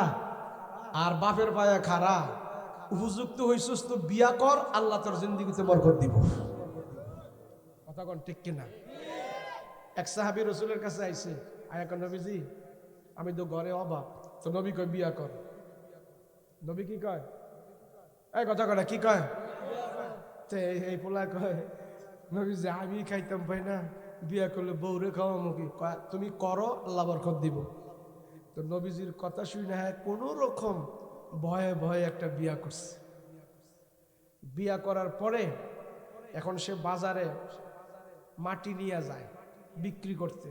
আর বাপের ভাইয়া খারা, উপযুক্ত হইছিস তো বিয়া কর, আল্লাহ তোর জিন্দেগিতে বরকত দিব। কথা কোন ঠিক কিনা? এক সাহাবী রসুলের কাছে আইছে, আয়া কয় নবীজি আমি তো ঘরে অভাব, তো নবী কয় বিয়া কর। নবী কি কয়? এই কথা কয় কি কয়? এই পোলা কয় নবীজি আমি খাইতাম পাই না, বিয়া করলে বউরে খাওয়ামো কি? তুমি করো, আল্লাহ বরকত দিব। তো নবীজির কথা শুনে হ্যাঁ কোন রকম ভয়ে ভয়ে একটা বিয়া করছে। বিয়া করার পরে এখন সে বাজারে মাটি নিয়ে যায় বিক্রি করতে।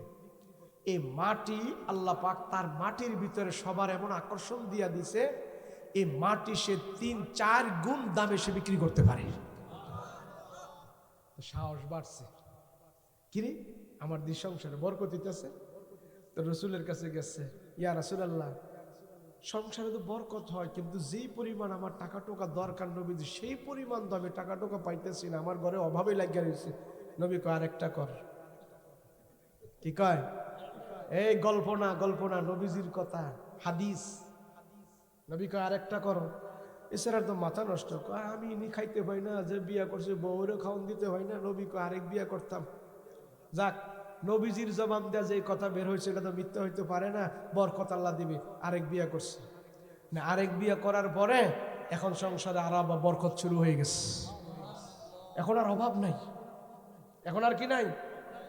এই মাটি আল্লাহ পাক তার মাটির ভিতরে সবার এমন আকর্ষণ দিয়া দিছে, এই মাটি সে 3-4 গুণ দামে সে বিক্রি করতে পারে। সাহস বাড়ছে, কিরে আমার দি সংসারে বরকত হইতেছে। তো রসুলের কাছে গেছে, ইয়া রাসূলুল্লাহ সংসারে তো বরকত হয়, কিন্তু যেই পরিমাণ আমার টাকা টোকা দরকার নবীজি, সেই পরিমাণ তো আমি টাকা টোকা পাইতেছি না, আমার ঘরে অভাবে লাগিয়ে রয়েছে। নবী কয় আরেকটা কর। কি কয়? এই গল্প না, গল্প না, নবীজির কথা, হাদিস। নবী কয় আরেকটা করো। এছাড়া তো মাথা নষ্ট, আমি ইনি খাইতে পাই না, যে বিয়া করছে বউরে খাওয়ান দিতে হয় না। নবী কয় আরেক বিয়া করতাম। যাক, নবীজির জবান দেয়া যে কথা বের হয়েছে এটা তো মিথ্যা হইতে পারে না, বরকত আল্লাহ দিবে। আরেক বিয়া করছে না, আরেক বিয়া করার পরে এখন সংসারে আর বরকত শুরু হয়ে গেছে। এখন আর অভাব নাই, এখন আর কি নাই?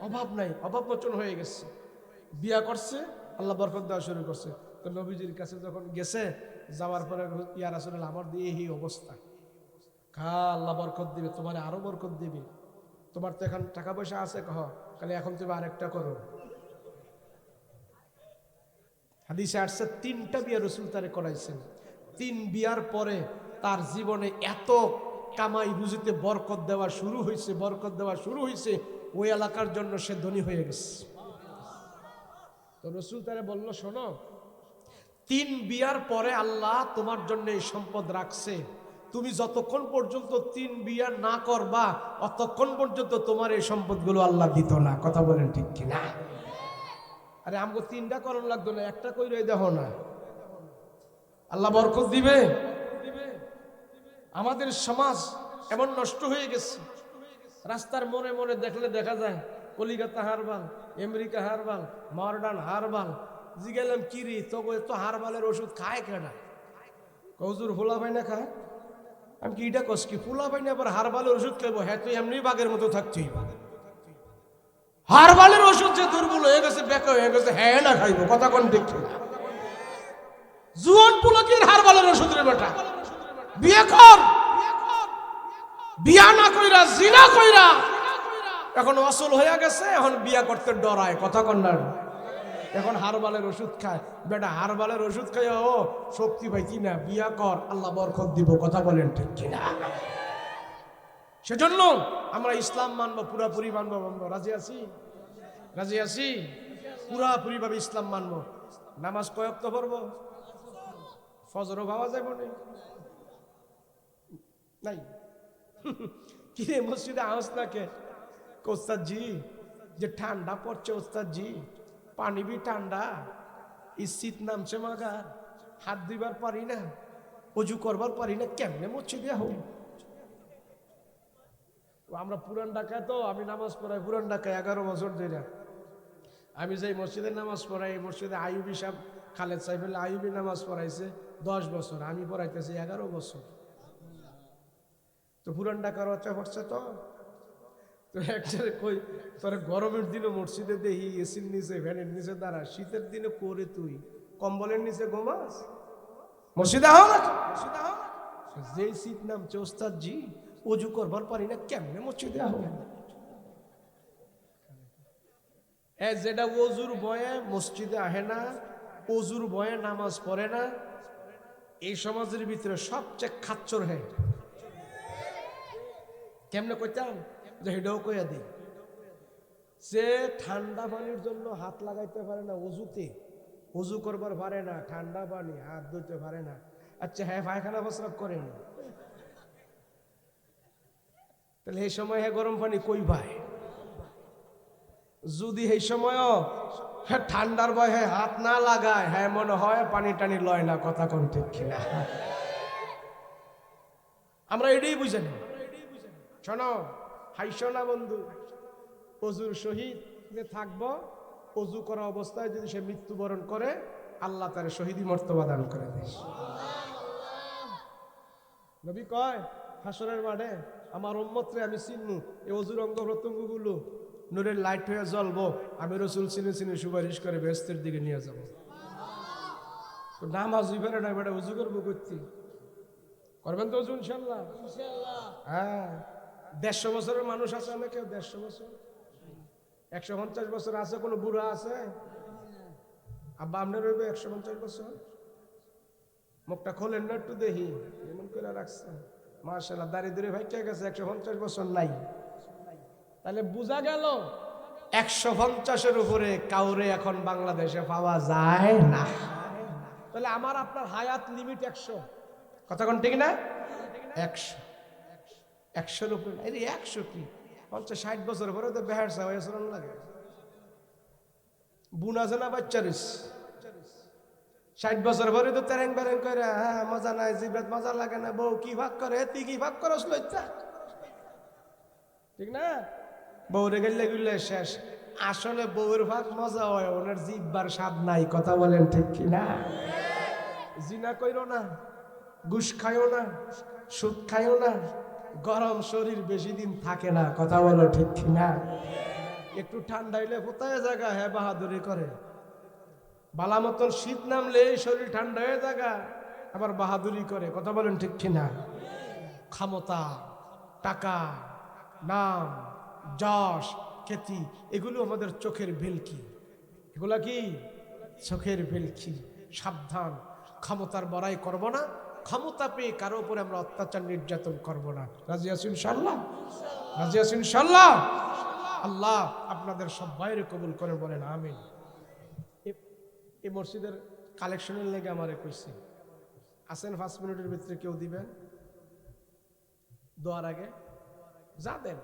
অভাব নাই, অভাব মোচন হয়ে গেছে। বিয়া করছে, আল্লাহ বরকত দেওয়া শুরু করছে। তো নবীজির কাছে যখন গেছে, যাওয়ার পরে ইয়া রাসূলুল্লাহ আমার দিয়ে এই অবস্থা, আল্লাহ বরকত দিবে, তোমার আরো বরকত দিবে, তোমার তো এখন টাকা পয়সা আছে, কহ কালে এখন তুমি আরেকটা করো। হাদিসে আসছে 3টা বিয়া রসুল তারে করাইছেন। 3 বিয়ার পরে তার জীবনে এত কামাই রুজিতে বরকত দেওয়া শুরু হয়েছে, বরকত দেওয়া শুরু হয়েছে, ওই এলাকার জন্য সে ধনী হয়ে গেছে। তো রসুল তারে বলল, শোনো, 3 বিয়ার পরে আল্লাহ তোমার জন্য এই সম্পদ রাখছে, তুমি যতক্ষণ পর্যন্ত 3 বিয়া না করবা অতক্ষণ পর্যন্ত তোমার এই সম্পদগুলো আল্লাহ দিত না। কথা বলেন ঠিক কিনা? আরে আমগো 3টা করণ লাগতো না, একটা কইরাই দেখো না, আল্লাহ বরকত দিবে। আমাদের সমাজ এমন নষ্ট হয়ে গেছে, রাস্তার মোড়ে মোড়ে দেখলে দেখা যায় Calcutta herbal, America herbal, modern herbal. জিগেলাম কিরি তো হারবালের ওষুধ খায় কেনা? হুজুর ফুলা ভাই না খায়। আমি কি এটা কস কি ফুলা ভাই না আবার হারবালের ওষুধ খাইবো? হ্যাঁ তুই এমনি বাঘের মতো থাকছিস। হারবালের ওষুধ যে দুর্বল হয়ে গেছে, বেকা হয়ে গেছে, হ্যাঁ না খাইব, কথা কোন ঠিক না? জুয়ান পুলকের হারবালের ওষুধের বেটা, বিয়ে কর, বিয়া না কইরা জিনা কইরা এখন অসল হয়ে গেছে, এখন বিয়া করতে ডরায়, কথা কোন না? এখন হারবালের ওষুধ খায় বেটা, হারবালের ওষুধ খায় ও শক্তি পাইছি না, বিয়া কর, আল্লাহ বরকত দিব, কথা বলেন ঠিক কিনা? সেজন্য আমরা ইসলাম মানবো, পুরাপুরি মানবো, রাজি আছি? রাজি আছি? পুরাপুরি ভাবে ইসলাম মানবো। নামাজ কয়েক তো পড়বো, ফজরও ভাবা যাইব নাই কি রে মসজিদে আওয়াজ না কে? ওস্তাদ জি যে ঠান্ডা পড়ছে, ওস্তাদ জি পানি বি ঠান্ডা, শীত নামছে মাগা, হাত ধুইবার পারি না, অজু করবার পারি না, কেমনে মসজিদে হোক? আমরা পুরান ঢাকায়, তো আমি নামাজ পড়াই পুরান ঢাকায় 11 বছর ধরে। আমি যাই মসজিদে নামাজ পড়াই, মসজিদে আইয়ুবী সাহেব, খালেদ সাহেব আইয়ুবী নামাজ পড়াইছে 10 বছর, আমি পড়াইতেছি 11 বছর। তো পুরান ঢাকার বাচ্চা পড়ছে, তো একটারে কই তোর গরমের দিনে মসজিদে দেখি এসির নিচে, ফ্যানের নিচে দাঁড়া, শীতের দিনে করে তুই কম্বলের নিচে ঘুমাস, মসজিদে হও না? যেই শীত নামছে ওস্তাদ জি অজু করবার পারি না, কেমনে মসজিদে হও? যেটা অজুর ভয়ে মসজিদে আহে না, অজুর ভয়ে নামাজ পড়ে না, এই সমাজের ভিতরে সবচেয়ে খাচ্চর হয়। কেমনে কইতাম যে হেডাও কইয়া দিই, সে ঠান্ডা পানির জন্য হাত লাগাইতে পারে না অজুতে, অজু করবার পারে না, ঠান্ডা পানি হাত ধুতে পারে না। আচ্ছা হ্যাঁ, পায়খানা প্রস্রাব করেন, তাহলে এই সময় হ্যাঁ গরম পানি কই পায়? যদি এই সময়ও হ্যাঁ ঠান্ডার ভয়ে হাত না লাগায়, হ্যাঁ মনে হয় পানি টানি লয় না, কথা কোন ঠিক কিনা? আমরা এটাই বুঝে নিই। শোনো, হাইশো না বন্ধু, অজুর শহীদ যে থাকবো, অজু করা অবস্থায় যদি সে মৃত্যুবরণ করে, আল্লাহ তার শহীদি মর্তবা দান করে দেয়। নবী কয় হাসরের মাঠে আমার উম্মতরে আমি চিনমু, এই অজুর অঙ্গ প্রত্যঙ্গ গুলো নূরের লাইট হয়ে জ্বলবো, আমি রসুল চিনে চিনে সুপারিশ করে বেহেশতের দিকে নিয়ে যাবো। তো নামাজ হইবে না বেটা, অজু করবো করতে, করবেন তো অজু ইনশাল্লাহ? হ্যাঁ, 150 বছরের মানুষ আছে অনেকে, 150 বছর, 150 বছর আছে, কোনো বুড়া আছে? আব্বা আপনার রইবে 150 বছর? মুখটা খোলেন না একটু দেখি, এমন করে রাখছেন, মাশাআল্লাহ দাড়ি ধরে ভাই কে গেছে, 150 বছর নাই। তাহলে বোঝা গেল 150-এর উপরে কাউরে এখন বাংলাদেশে পাওয়া যায় না। তাহলে আমার আপনার হায়াত লিমিট 100, কথা কোন ঠিক না? 100-100-এর উপরে, এই 100 কি 50-60 বছর পরে তো বেহার সা হয়ে চরণ লাগে, বুনা জানা বাচ্চা রইস, 60 বছর পরে তো তেরেং বেরেং করে, হ্যাঁ মজা নাই, জিব্রাত মজা লাগে না, বউ কি ভাগ করে, তুই কি ভাগ করস লইতা, ঠিক না? বউরে গেলে গুলে শেষ। আসলে বউয়ের ভাগ মজা হয়, ওনার জিব্বার স্বাদ নাই, কথা বলেন ঠিক কি না? জিনা কইরো না, ঘুষ খাইও না, সুদ খাইও না, গরম শরীর বেশি দিন থাকে না, কথা বলো ঠিক কি না? একটু ঠান্ডা হইলে কোথায় জায়গা, হ্যাঁ বাহাদুরি করে, বালা মতন শীত নামলে শরীর ঠান্ডা হয়ে জায়গা, আবার বাহাদুরি করে, কথা বলেন ঠিক কি না? ক্ষমতা, টাকা, নাম, যশ, খ্যাতি, এগুলো আমাদের চোখের ভেলকি, এগুলা কি চোখের ভেলকি। সাবধান, ক্ষমতার বড়াই করব না, ক্ষমতা পেয়ে কারো উপরে আমরা অত্যাচার নির্যাতন করব না। রাজি আছেন ইনশাআল্লাহ? রাজি আছেন ইনশাআল্লাহ? আল্লাহ আপনাদের সবাইরে কবুল করে, বলেন আমিন। এই মসজিদের কালেকশনের লেগে আমারে কইছি, আসেন 5 মিনিটের ভিতরে কেউ দিবেন দোয়ার আগে, যা দেন